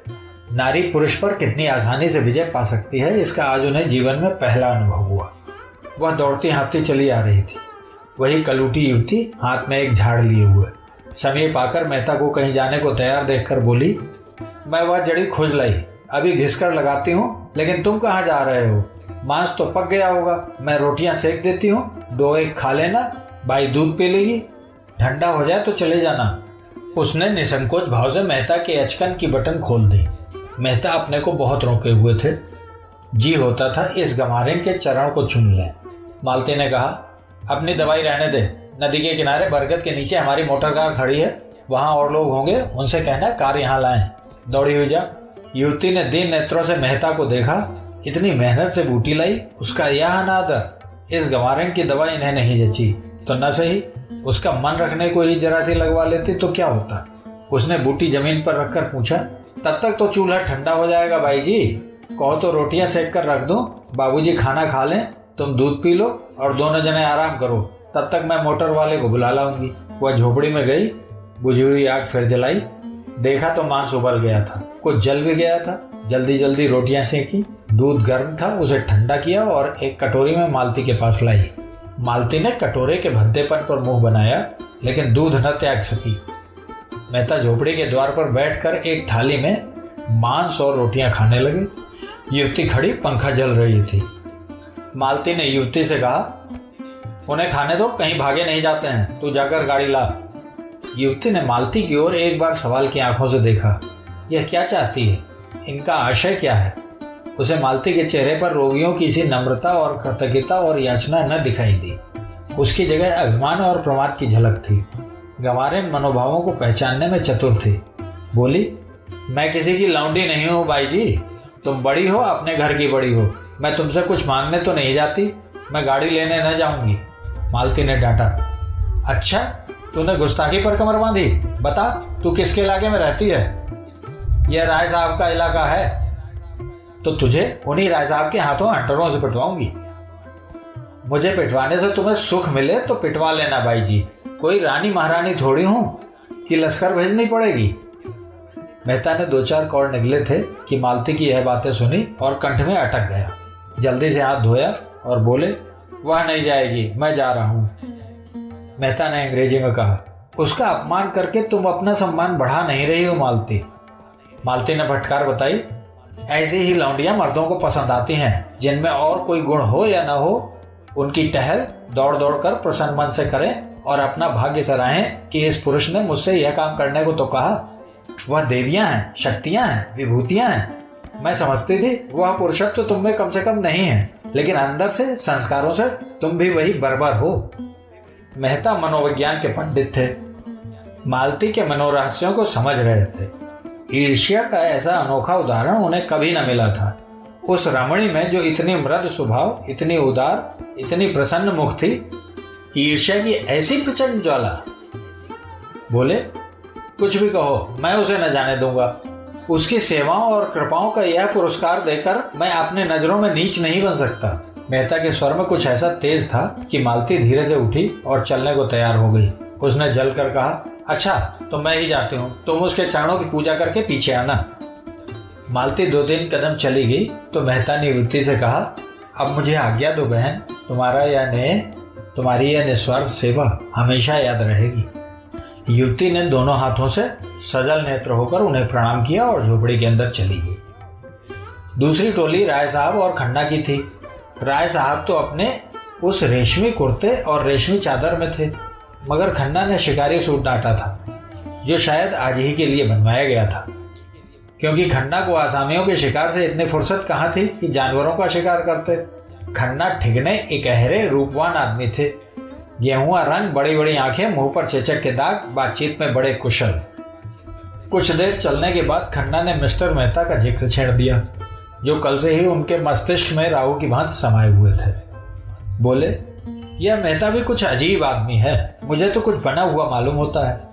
नारी पुरुष पर कितनी आसानी से विजय पा सकती है, इसका आज उन्हें जीवन में पहला अनुभव हुआ। वह दौड़ती हाँफती चली आ रही थी। वही कलूटी युवती हाथ में एक झाड़ लिए हुए समीप आकर मेहता को कहीं जाने को तैयार देखकर बोली, मैं वह जड़ी खोज लाई, अभी घिसकर लगाती हूँ। लेकिन तुम कहाँ जा रहे हो? मांस तो पक गया होगा, मैं रोटियां सेक देती हूँ, 2 एक खा लेना। भाई दूध पी लेगी, ठंडा हो जाए तो चले जाना। उसने निसंकोच भाव से मेहता के अचकन की बटन खोल दी। मेहता अपने को बहुत रोके हुए थे। जी होता था इस गंवारिन के चरण को चूम लें। मालती ने कहा, अपनी दवाई रहने दे। नदी के किनारे बरगद के नीचे हमारी मोटर कार खड़ी है, वहां और लोग होंगे, उनसे कहना कार यहाँ लाएं। दौड़ी हुई जा। युवती ने दीन नेत्रों से मेहता को देखा। इतनी मेहनत से बूटी लाई, उसका यह अनादर। इस गंवारिन की दवा इन्हें नहीं जची तो न सही, उसका मन रखने को ही जरा सी लगवा लेती तो क्या होता। उसने बूटी जमीन पर रखकर पूछा, तब तक तो चूल्हा ठंडा हो जाएगा भाई जी। कहो तो रोटियां सेक कर रख दूं, बाबूजी खाना खा लें, तुम दूध पी लो और दोनों जने आराम करो। तब तक मैं मोटर वाले को बुला लाऊंगी। वह झोपड़ी में गई, बुझी हुई आग फिर जलाई। देखा तो मांस उबल गया था, कुछ जल भी गया था। जल्दी जल्दी रोटियां सेकी, दूध गर्म था, उसे ठंडा किया और एक कटोरी में मालती के पास लाई। मालती ने कटोरे के भद्देपन पर मुंह बनाया, लेकिन दूध न त्याग सकी। मेहता झोपड़ी के द्वार पर बैठकर एक थाली में मांस और रोटियां खाने लगे। युवती खड़ी पंखा जल रही थी। मालती ने युवती से कहा, उन्हें खाने दो, कहीं भागे नहीं जाते हैं, तू जाकर गाड़ी ला। युवती ने मालती की ओर एक बार सवाल की आंखों से देखा। यह क्या चाहती है? इनका आशय क्या है? उसे मालती के चेहरे पर रोगियों की सी नम्रता और कृतज्ञता और याचना न दिखाई दी। उसकी जगह अभिमान और प्रमाद की झलक थी। गंवारें मनोभावों को पहचानने में चतुर थी। बोली, मैं किसी की लौंडी नहीं हूँ बाई जी। तुम बड़ी हो, अपने घर की बड़ी हो। मैं तुमसे कुछ मांगने तो नहीं जाती। मैं गाड़ी लेने न जाऊंगी। मालती ने डांटा। अच्छा, तूने गुस्ताखी पर कमर बांधी? बता, तू किसके इलाके में रहती है? यह राय साहब का इलाका है, तो तुझे उन्हीं राय साहब के हाथों हंटरों से पिटवाऊंगी। मुझे पिटवाने से तुम्हें सुख मिले तो पिटवा लेना बाई जी। कोई रानी महारानी थोड़ी हूं कि लश्कर भेजनी पड़ेगी। मेहता ने 2-4 कौड़ निकले थे कि मालती की यह बातें सुनी और कंठ में अटक गया। जल्दी से हाथ धोया और बोले, वह नहीं जाएगी, मैं जा रहा हूं। मेहता ने अंग्रेजी में कहा, उसका अपमान करके तुम अपना सम्मान बढ़ा नहीं रही हो मालती। मालती ने फटकार बताई, ऐसी ही लौंडियां मर्दों को पसंद आती हैं, जिनमें और कोई गुण हो या ना हो, उनकी टहल दौड़ दौड़ कर प्रसन्न मन से करें और अपना भाग्य सराहें कि इस पुरुष ने मुझसे यह काम करने को तो कहा। वह देवियां हैं, शक्तियां हैं, विभूतियां हैं। मैं समझती थी वह पुरुषत्व तो तुम में कम से कम नहीं है, लेकिन अंदर से, संस्कारों से तुम भी वही बर्बर हो। मेहता मनोविज्ञान के पंडित थे, मालती के मनोरहस्यों को समझ रहे थे। ईर्ष्या का ऐसा अनोखा उदाहरण उन्हें कभी न मिला था। उस रमणी में जो इतनी मृद स्वभाव, इतनी उदार, इतनी प्रसन्न मुख थी, ईर्ष्या की ऐसी प्रचंड ज्वाला। बोले, कुछ भी कहो, मैं उसे न जाने दूंगा। उसकी सेवाओं और कृपाओं का यह पुरस्कार देकर मैं अपने नजरों में नीच नहीं बन सकता। मेहता के स्वर में कुछ ऐसा तेज था कि मालती धीरे से उठी और चलने को तैयार हो गई। उसने जलकर कहा, अच्छा तो मैं ही जाती हूँ, तुम उसके चरणों की पूजा करके पीछे आना। मालती 2-3 कदम चली गई तो मेहता ने युवती से कहा, अब मुझे आज्ञा दो बहन, तुम्हारी यह निस्वार्थ सेवा हमेशा याद रहेगी। युवती ने दोनों हाथों से सजल नेत्र होकर उन्हें प्रणाम किया और झोपड़ी के अंदर चली गई। दूसरी टोली राय साहब और खन्ना की थी। राय साहब तो अपने उस रेशमी कुर्ते और रेशमी चादर में थे, मगर खन्ना ने शिकारी सूट डांटा था, जो शायद आज ही के लिए बनवाया गया था, क्योंकि खन्ना को आसामियों के शिकार से इतनी फुर्सत कहाँ थी कि जानवरों का शिकार करते। खन्ना ठिगने इकहरे रूपवान आदमी थे। गेहुआ रंग, बड़ी बड़ी आंखें, मुंह पर चेचक के दाग, बातचीत में बड़े कुशल। कुछ देर चलने के बाद खन्ना ने मिस्टर मेहता का जिक्र छेड़ दिया, जो कल से ही उनके मस्तिष्क में राहु की भांति समाये हुए थे। बोले, यह मेहता भी कुछ अजीब आदमी है, मुझे तो कुछ बना हुआ मालूम होता है।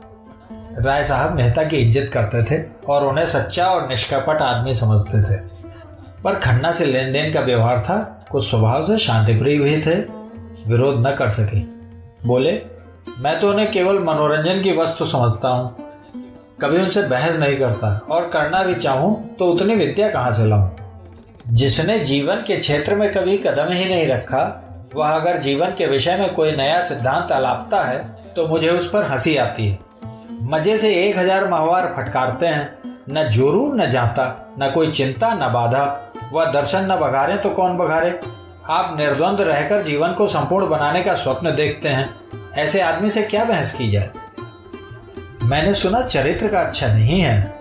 राय साहब मेहता की इज्जत करते थे और उन्हें सच्चा और निष्कपट आदमी समझते थे, पर खन्ना से लेन देन का व्यवहार था, कुछ स्वभाव से शांतिप्रिय भी थे, विरोध न कर सके। बोले, मैं तो उन्हें केवल मनोरंजन की वस्तु समझता हूँ, कभी उनसे बहस नहीं करता, और करना भी चाहूँ तो उतनी विद्या कहाँ से लाऊं। जिसने जीवन के क्षेत्र में कभी कदम ही नहीं रखा, वह अगर जीवन के विषय में कोई नया सिद्धांत अलापता है तो मुझे उस पर हंसी आती है। मजे से 1000 माहवार फटकारते हैं, न जोरू न जाता, न कोई चिंता न बाधा। वह दर्शन न बघारे तो कौन बघारे। आप निर्द्वंद रहकर जीवन को संपूर्ण बनाने का स्वप्न देखते हैं, ऐसे आदमी से क्या बहस की जाए। मैंने सुना चरित्र का अच्छा नहीं है।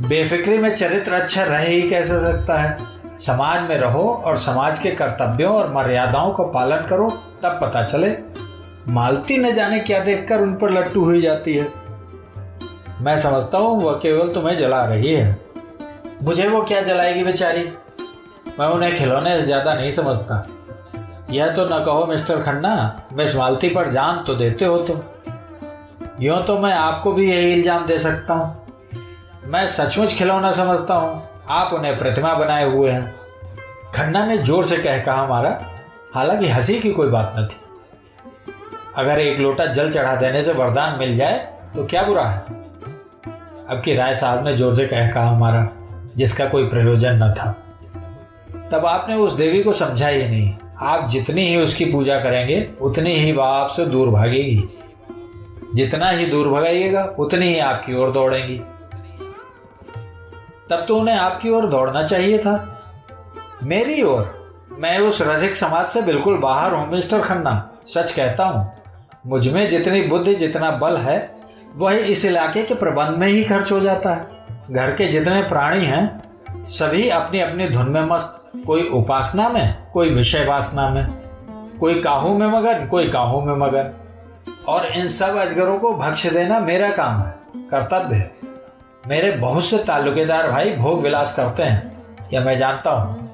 बेफिक्री में चरित्र अच्छा रह ही कैसे सकता है। समाज में रहो और समाज के कर्तव्यों और मर्यादाओं का पालन करो, तब पता चले। मालती न जाने क्या देखकर उन पर लट्टू हुई जाती है। मैं समझता हूँ वह केवल तुम्हें जला रही है। मुझे वो क्या जलाएगी बेचारी, मैं उन्हें खिलौने से ज्यादा नहीं समझता। यह तो न कहो मिस्टर खन्ना, मिस मालती पर जान तो देते हो तुम। यूँ तो मैं आपको भी यही इल्जाम दे सकता हूँ। मैं सचमुच खिलौना समझता हूँ, आप उन्हें प्रतिमा बनाए हुए हैं। खन्ना ने जोर से कहा मारा, हालांकि हंसी की कोई बात न थी। अगर 1 लोटा जल चढ़ा देने से वरदान मिल जाए तो क्या बुरा है। अब की राय साहब ने जोर से कहा मारा, जिसका कोई प्रयोजन न था। तब आपने उस देवी को समझा ही नहीं। आप जितनी ही उसकी पूजा करेंगे उतनी ही वह आपसे दूर भागेगी। जितना ही दूर भगाइएगा उतनी ही आपकी ओर दौड़ेंगी। तब तो उन्हें आपकी ओर दौड़ना चाहिए था, मेरी ओर। मैं उस रसिक समाज से बिल्कुल बाहर हूं मिस्टर खन्ना, सच कहता हूं। मुझमें जितनी बुद्धि, जितना बल है, वह इस इलाके के प्रबंध में ही खर्च हो जाता है। घर के जितने प्राणी हैं सभी अपनी अपनी धुन में मस्त, कोई उपासना में, कोई विषय वासना में, कोई काहू में मगन, कोई काहू में मगन। और इन सब अजगरों को भक्ष देना मेरा काम है, कर्तव्य है। मेरे बहुत से ताल्लुकेदार भाई भोग विलास करते हैं, यह मैं जानता हूँ,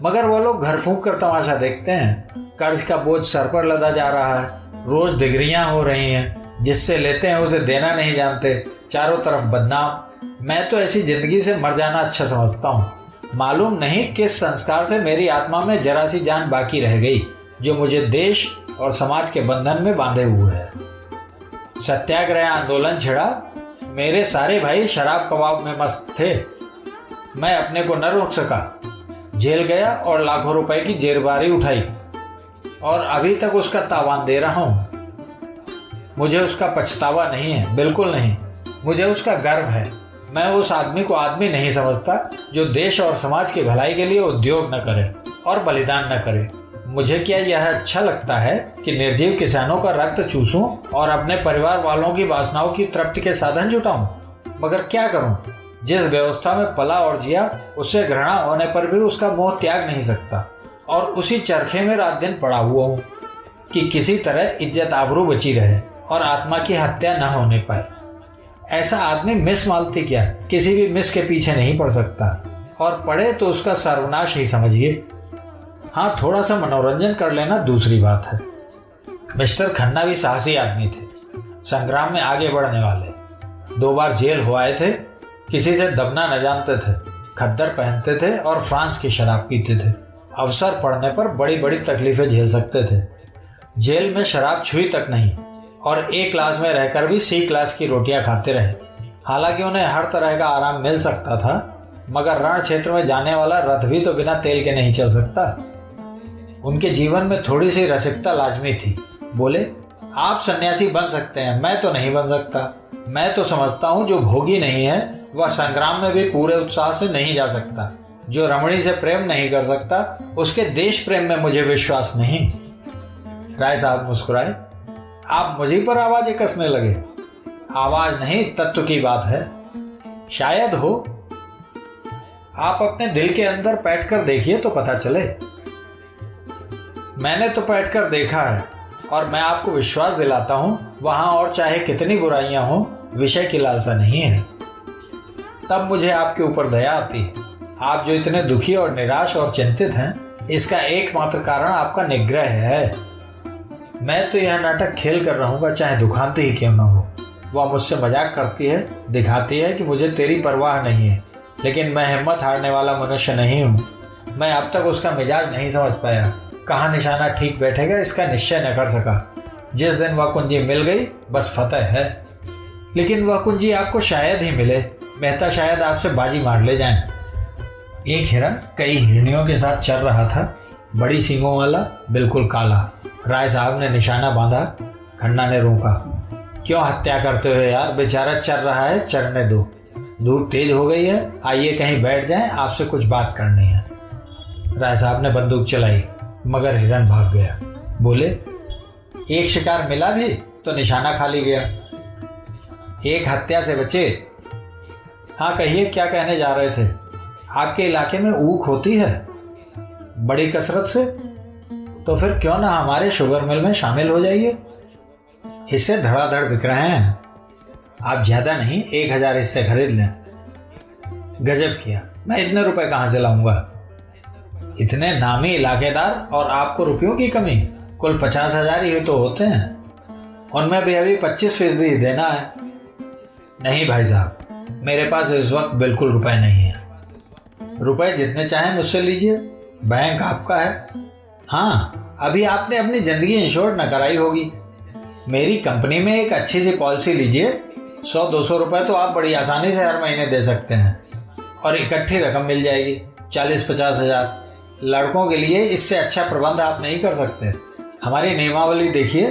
मगर वो लोग घर फूंक कर तमाशा देखते हैं। कर्ज का बोझ सर पर लदा जा रहा है, रोज डिग्रियां हो रही हैं, जिससे लेते हैं उसे देना नहीं जानते, चारों तरफ बदनाम। मैं तो ऐसी जिंदगी से मर जाना अच्छा समझता हूँ। मालूम नहीं किस संस्कार से मेरी आत्मा में जरा सी जान बाकी रह गई, जो मुझे देश और समाज के बंधन में बांधे हुए है। सत्याग्रह आंदोलन छिड़ा, मेरे सारे भाई शराब कबाब में मस्त थे, मैं अपने को न रोक सका, जेल गया और लाखों रुपए की जेरबारी उठाई, और अभी तक उसका तावान दे रहा हूं। मुझे उसका पछतावा नहीं है, बिल्कुल नहीं, मुझे उसका गर्व है। मैं उस आदमी को आदमी नहीं समझता जो देश और समाज की भलाई के लिए उद्योग न करे और बलिदान न करे। मुझे क्या यह अच्छा लगता है कि निर्जीव किसानों का रक्त चूसूं और अपने परिवार वालों की वासनाओं की तृप्ति के साधन जुटाऊं? मगर क्या करूं, जिस व्यवस्था में पला और जिया, उससे घृणा होने पर भी उसका मोह त्याग नहीं सकता, और उसी चरखे में रात दिन पड़ा हुआ हूं कि किसी तरह इज्जत आबरू बची रहे और आत्मा की हत्या न होने पाए। ऐसा आदमी मिस मालती क्या, किसी भी मिस के पीछे नहीं पड़ सकता, और पड़े तो उसका सर्वनाश ही समझिए। हाँ, थोड़ा सा मनोरंजन कर लेना दूसरी बात है। मिस्टर खन्ना भी साहसी आदमी थे, संग्राम में आगे बढ़ने वाले। 2 बार जेल हो आए थे, किसी से दबना न जानते थे, खद्दर पहनते थे और फ्रांस की शराब पीते थे। अवसर पड़ने पर बड़ी बड़ी तकलीफें झेल सकते थे। जेल में शराब छुई तक नहीं, और A क्लास में रहकर भी C क्लास की रोटियां खाते रहे। हालांकि उन्हें हर तरह का आराम मिल सकता था, मगर रण क्षेत्र में जाने वाला रथ भी तो बिना तेल के नहीं चल सकता। उनके जीवन में थोड़ी सी रसिकता लाजमी थी। बोले, आप सन्यासी बन सकते हैं, मैं तो नहीं बन सकता। मैं तो समझता हूँ जो भोगी नहीं है वह संग्राम में भी पूरे उत्साह से नहीं जा सकता। जो रमणी से प्रेम नहीं कर सकता, उसके देश प्रेम में मुझे विश्वास नहीं। राय साहब मुस्कुराए। आप मुझे पर आवाजें कसने लगे। आवाज नहीं, तत्व की बात है। शायद हो। आप अपने दिल के अंदर बैठकर देखिए तो पता चले। मैंने तो बैठकर देखा है, और मैं आपको विश्वास दिलाता हूं, वहां और चाहे कितनी बुराइयां हों, विषय की लालसा नहीं है। तब मुझे आपके ऊपर दया आती है। आप जो इतने दुखी और निराश और चिंतित हैं, इसका एकमात्र कारण आपका निग्रह है। मैं तो यह नाटक खेल कर रहूंगा, चाहे दुखांत ही क्यों न हो। वह मुझसे मजाक करती है, दिखाती है कि मुझे तेरी परवाह नहीं है, लेकिन मैं हिम्मत हारने वाला मनुष्य नहीं हूँ। मैं अब तक उसका मिजाज नहीं समझ पाया, कहाँ निशाना ठीक बैठेगा इसका निश्चय न कर सका। जिस दिन वह कुंजी मिल गई, बस फतेह है। लेकिन वह कुंजी आपको शायद ही मिले, मेहता शायद आपसे बाजी मार ले जाएं। एक हिरन कई हिरनियों के साथ चल रहा था, बड़ी सींगों वाला, बिल्कुल काला। राय साहब ने निशाना बांधा। खन्ना ने रोका, क्यों हत्या करते हो यार, बेचारा चल रहा है, चढ़ने दो। धूप तेज हो गई है, आइए कहीं बैठ जाएं, आपसे कुछ बात करनी है। राय साहब ने बंदूक चलाई, मगर हिरन भाग गया। बोले, एक शिकार मिला भी तो निशाना खाली गया। एक हत्या से बचे। हाँ, कहिए क्या कहने जा रहे थे। आपके इलाके में ऊख होती है बड़ी कसरत से, तो फिर क्यों ना हमारे शुगर मिल में शामिल हो जाइए। हिस्से धड़ाधड़ बिक रहे हैं। आप ज्यादा नहीं, 1000 हिस्से खरीद लें। गजब किया, मैं इतने रुपए कहाँ से लाऊंगा। इतने नामी इलाकेदार और आपको रुपयों की कमी। कुल 50,000 ही तो होते हैं, उनमें भी अभी 25% ही देना है। नहीं भाई साहब, मेरे पास इस वक्त बिल्कुल रुपए नहीं है। रुपए जितने चाहें मुझसे लीजिए, बैंक आपका है। हाँ, अभी आपने अपनी जिंदगी इंश्योर न कराई होगी। मेरी कंपनी में एक अच्छी सी पॉलिसी लीजिए। 100-200 रुपए तो आप बड़ी आसानी से हर महीने दे सकते हैं, और इकट्ठी रकम मिल जाएगी 40-50 हजार। लड़कों के लिए इससे अच्छा प्रबंध आप नहीं कर सकते। हमारी नियमावली देखिए,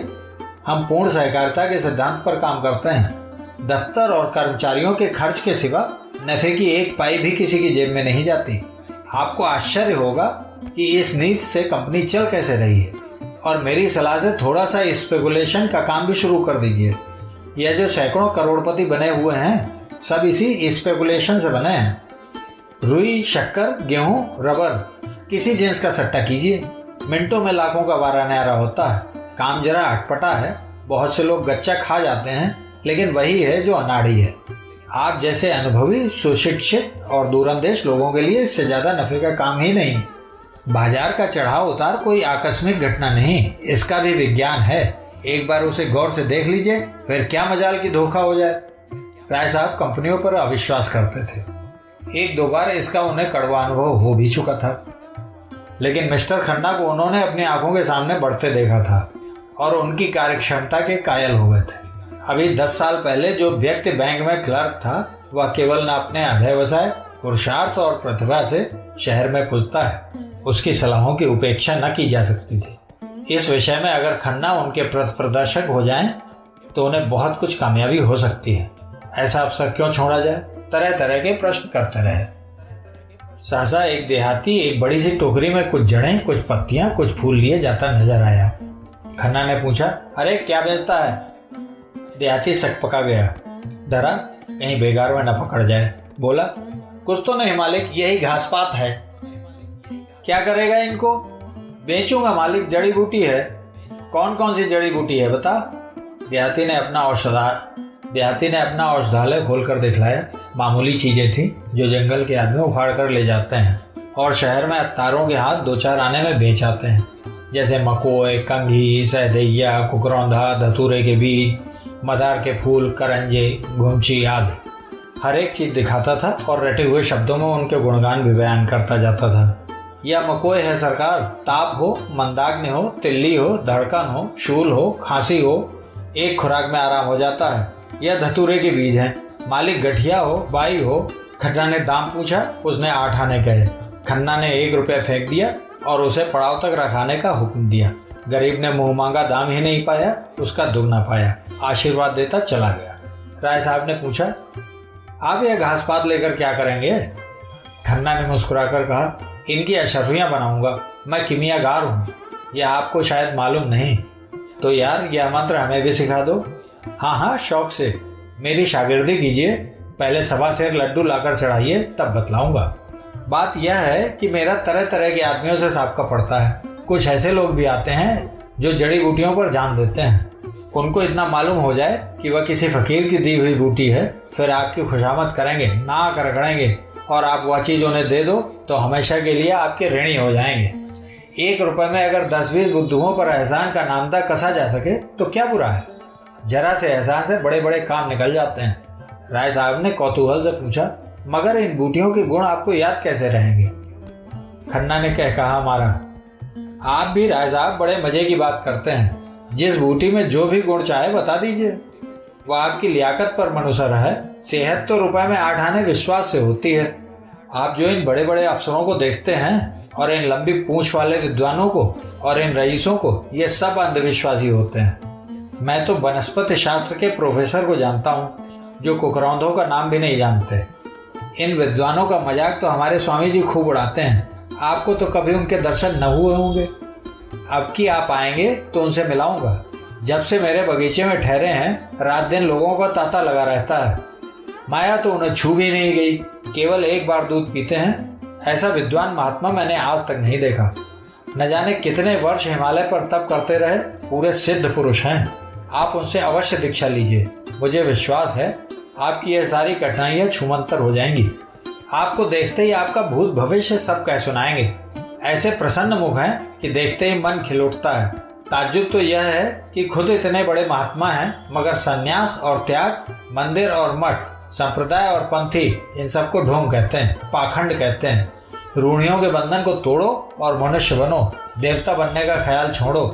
हम पूर्ण सहकारिता के सिद्धांत पर काम करते हैं। दफ्तर और कर्मचारियों के खर्च के सिवा नफे की एक पाई भी किसी की जेब में नहीं जाती। आपको आश्चर्य होगा कि इस नीति से कंपनी चल कैसे रही है, और मेरी सलाह से थोड़ा सा स्पेकुलेशन का काम भी शुरू कर दीजिए। यह जो सैकड़ों करोड़पति बने हुए हैं, सब इसी स्पेकुलेशन से बने हैं। रुई, शक्कर, गेहूं, रबर, किसी जिन्स का सट्टा कीजिए, मिनटों में लाखों का वारा न्यारा होता है। काम जरा अटपटा है, बहुत से लोग गच्चा खा जाते हैं, लेकिन वही है जो अनाड़ी है। आप जैसे अनुभवी, सुशिक्षित और दूरंदेश लोगों के लिए इससे ज्यादा नफे का काम ही नहीं। बाजार का चढ़ाव उतार कोई आकस्मिक घटना नहीं, इसका भी विज्ञान है। एक बार उसे गौर से देख लीजिए, फिर क्या मजाल की धोखा हो जाए। राय साहब कंपनियों पर अविश्वास करते थे। एक दो बार इसका उन्हें कड़वा अनुभव हो भी चुका था, लेकिन मिस्टर खन्ना को उन्होंने अपनी आंखों के सामने बढ़ते देखा था और उनकी कार्यक्षमता के कायल हो गए थे। अभी 10 साल पहले जो व्यक्ति बैंक में क्लर्क था, वह केवल न अपने अध्यवसाय, पुरुषार्थ और प्रतिभा से शहर में पुजता है, उसकी सलाहों की उपेक्षा न की जा सकती थी। इस विषय में अगर खन्ना उनके प्रदर्शक हो जाएं, तो उन्हें बहुत कुछ कामयाबी हो सकती है। ऐसा अवसर क्यों छोड़ा जाए? तरह तरह के प्रश्न करते रहे। सहसा एक देहाती एक बड़ी सी टोकरी में कुछ जड़ें, कुछ पत्तियां, कुछ फूल लिए जाता नजर आया। खन्ना ने पूछा, अरे क्या बेचता है? देहाती सकपका गया। डरा कहीं बेगार में न पकड़ जाए। बोला, कुछ तो नहीं मालिक, यही घास पात है। क्या करेगा इनको? बेचूंगा मालिक, जड़ी बूटी है। कौन कौन सी जड़ी बूटी है बता? देहाती ने अपना औषधालय खोलकर दिखलाया। मामूली चीजें थी जो जंगल के आदमी उखाड़ कर ले जाते हैं और शहर में अत्तारों के हाथ 2-4 आने में बेच आते हैं, जैसे मकोए, कंघी, सहदैया, कुकरौंधा, धतूरे के बीज, मदार के फूल, करंजे, घुमची आदि। हर एक चीज दिखाता था और रटे हुए शब्दों में उनके गुणगान भी बयान करता जाता था। यह मकोए है सरकार, ताप हो, मंदाग्नि हो, तिल्ली हो, धड़कन हो, शूल हो, खांसी हो, एक खुराक में आराम हो जाता है। यह धतूरे के बीज हैं। मालिक गठिया हो, बाई हो। खन्ना ने दाम पूछा, उसने 8 आने कहे। खन्ना ने 1 रुपया फेंक दिया और उसे पड़ाव तक रखाने का हुक्म दिया। गरीब ने मुंह मांगा दाम ही नहीं पाया, उसका दुगना पाया। आशीर्वाद देता चला गया। राय साहब ने पूछा, आप यह घास पात लेकर क्या करेंगे? खन्ना ने मुस्कुराकर कहा, इनकी अशर्फियाँ बनाऊंगा। मैं किमियागार हूँ, यह आपको शायद मालूम नहीं। तो यार यह मंत्र हमें भी सिखा दो। हाँ हाँ, शौक से। मेरी शागिर्दी कीजिए। पहले 1.25 सेर लड्डू लाकर चढ़ाइए, तब बतलाऊंगा। बात यह है कि मेरा तरह तरह के आदमियों से साबका पड़ता है। कुछ ऐसे लोग भी आते हैं जो जड़ी बूटियों पर जान देते हैं। उनको इतना मालूम हो जाए कि वह किसी फकीर की दी हुई बूटी है, फिर आपकी खुशामद करेंगे, नाक रगड़ेंगे और आप वह चीज उन्हें दे दो तो हमेशा के लिए आपके ऋणी हो जाएंगे। 1 रुपए में अगर 10-20 बुद्धुओं पर एहसान का नामदा कसा जा सके तो क्या बुरा है? जरा से एहसान से बड़े बड़े काम निकल जाते हैं। राय साहब ने कौतूहल से पूछा, मगर इन बूटियों के गुण आपको याद कैसे रहेंगे? खन्ना ने कहा, मारा, आप भी राय साहब बड़े मजे की बात करते हैं। जिस बूटी में जो भी गुण चाहे बता दीजिए, वह आपकी लियाकत पर मनुसर है। सेहत तो रुपए में 8 आने विश्वास से होती है। आप जो इन बड़े बड़े अफसरों को देखते हैं और इन लंबी पूंछ वाले विद्वानों को और इन रईसों को, ये सब अंधविश्वासी होते हैं। मैं तो वनस्पति शास्त्र के प्रोफेसर को जानता हूँ जो कुकरौंधों का नाम भी नहीं जानते। इन विद्वानों का मजाक तो हमारे स्वामी जी खूब उड़ाते हैं। आपको तो कभी उनके दर्शन न हुए होंगे। अब की आप आएंगे तो उनसे मिलाऊंगा। जब से मेरे बगीचे में ठहरे हैं, रात दिन लोगों का तांता लगा रहता है। माया तो उन्हें छू भी नहीं गई, केवल एक बार दूध पीते हैं। ऐसा विद्वान महात्मा मैंने आज तक नहीं देखा। न जाने कितने वर्ष हिमालय पर तप करते रहे, पूरे सिद्ध पुरुष हैं। आप उनसे अवश्य दीक्षा लीजिए। मुझे विश्वास है आपकी यह सारी कठिनाइयां छूमंतर हो जाएंगी। आपको देखते ही आपका भूत भविष्य सब कह सुनाएंगे। ऐसे प्रसन्न मुख हैं कि देखते ही मन खिल उठता है। ताज्जुब तो यह है कि खुद इतने बड़े महात्मा हैं, मगर सन्यास और त्याग, मंदिर और मठ, संप्रदाय और पंथी, इन सबको ढोंग कहते हैं, पाखंड कहते हैं। रूढ़ियों के बंधन को तोड़ो और मनुष्य बनो। देवता बनने का ख्याल छोड़ो।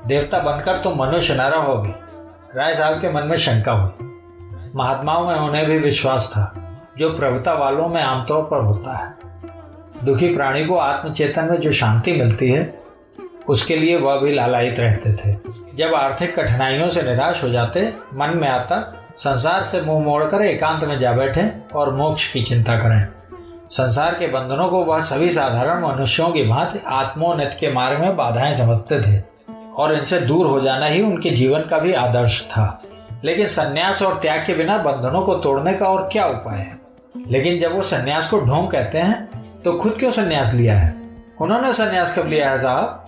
देवता बनकर तुम मनुष्य न रहोगे। राय साहब के मन में शंका हुई। महात्माओं में उन्हें भी विश्वास था, जो प्रभुता वालों में आमतौर पर होता है। दुखी प्राणी को आत्मचेतन में जो शांति मिलती है, उसके लिए वह भी लालायित रहते थे। जब आर्थिक कठिनाइयों से निराश हो जाते, मन में आता संसार से मुंह मोड़कर एकांत में जा बैठे और मोक्ष की चिंता करें। संसार के बंधनों को वह सभी साधारण मनुष्यों की भांति आत्मोन्नति के मार्ग में बाधाएं समझते थे और इनसे दूर हो जाना ही उनके जीवन का भी आदर्श था। लेकिन सन्यास और त्याग के बिना बंधनों को तोड़ने का और क्या उपाय है? लेकिन जब वो सन्यास को ढोंग कहते हैं तो खुद क्यों सन्यास लिया है? उन्होंने सन्यास कब लिया है साहब?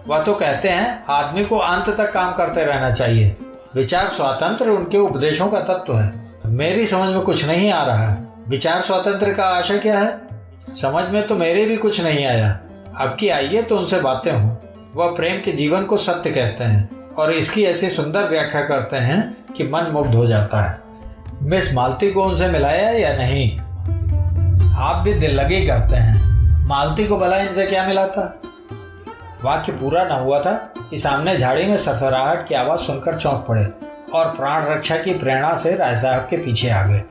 वह तो कहते हैं आदमी को अंत तक काम करते रहना चाहिए। विचार स्वातंत्र उनके उपदेशों का तत्व है। मेरी समझ में कुछ नहीं आ रहा है। विचार स्वातंत्र का आशय क्या है? समझ में तो मेरे भी कुछ नहीं आया। अब की आइए तो उनसे बातें हों। वह प्रेम के जीवन को सत्य कहते हैं और इसकी ऐसी सुंदर व्याख्या करते हैं कि मन मुग्ध हो जाता है। मिस मालती को उनसे मिलाया या नहीं? आप भी दिल लगी करते हैं। मालती को भला इनसे क्या मिला था? वाक्य पूरा न हुआ था कि सामने झाड़ी में सरसराहट की आवाज सुनकर चौंक पड़े और प्राण रक्षा की प्रेरणा से राय साहब के पीछे आ गए।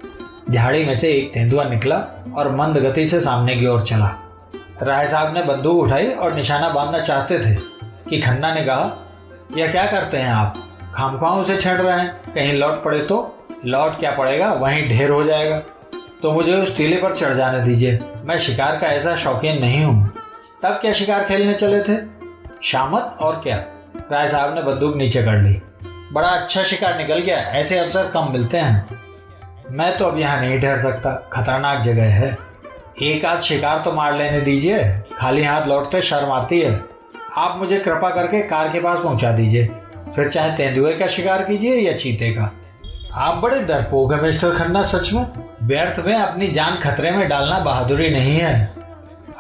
झाड़ी में से एक तेंदुआ निकला और मंद गति से सामने की ओर चला। राय साहब ने बंदूक उठाई और निशाना बांधना चाहते थे कि खन्ना ने कहा, यह क्या करते हैं आप? खामख्वाह उसे छेड़ रहे हैं, कहीं लौट पड़े तो? लौट क्या पड़ेगा, वहीं ढेर हो जाएगा। तो मुझे उस टीले पर चढ़ जाने दीजिए। मैं शिकार का ऐसा शौकीन नहीं हूँ। तब क्या शिकार खेलने चले थे? शामत और क्या। राय साहब ने बंदूक नीचे कर ली। बड़ा अच्छा शिकार निकल गया। ऐसे अवसर कम मिलते हैं। मैं तो अब यहाँ नहीं ठहर सकता, खतरनाक जगह है। एक आध शिकार तो मार लेने दीजिए। खाली हाथ लौटते शर्म आती है। आप मुझे कृपा करके कार के पास पहुंचा दीजिए, फिर चाहे तेंदुए का शिकार कीजिए या चीते का। आप बड़े डरपोक हैं मिस्टर खन्ना, सच में। व्यर्थ में अपनी जान खतरे में डालना बहादुरी नहीं है।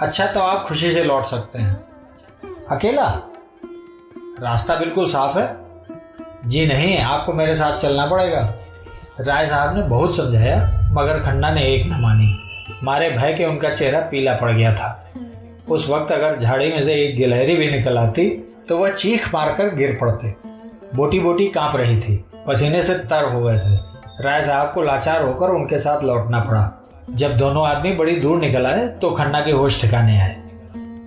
अच्छा, तो आप खुशी से लौट सकते हैं। अकेला? रास्ता बिल्कुल साफ है। जी नहीं, आपको मेरे साथ चलना पड़ेगा। राय साहब ने बहुत समझाया मगर खन्ना ने एक न मानी। मारे भय के उनका चेहरा पीला पड़ गया था। उस वक्त अगर झाड़ी में से एक गिलहरी भी निकल आती तो वह चीख मारकर गिर पड़ते। बोटी बोटी कांप रही थी, पसीने से तर हो गए थे। राय साहब को लाचार होकर उनके साथ लौटना पड़ा। जब दोनों आदमी बड़ी दूर निकल आए तो खन्ना के होश ठिकाने आए।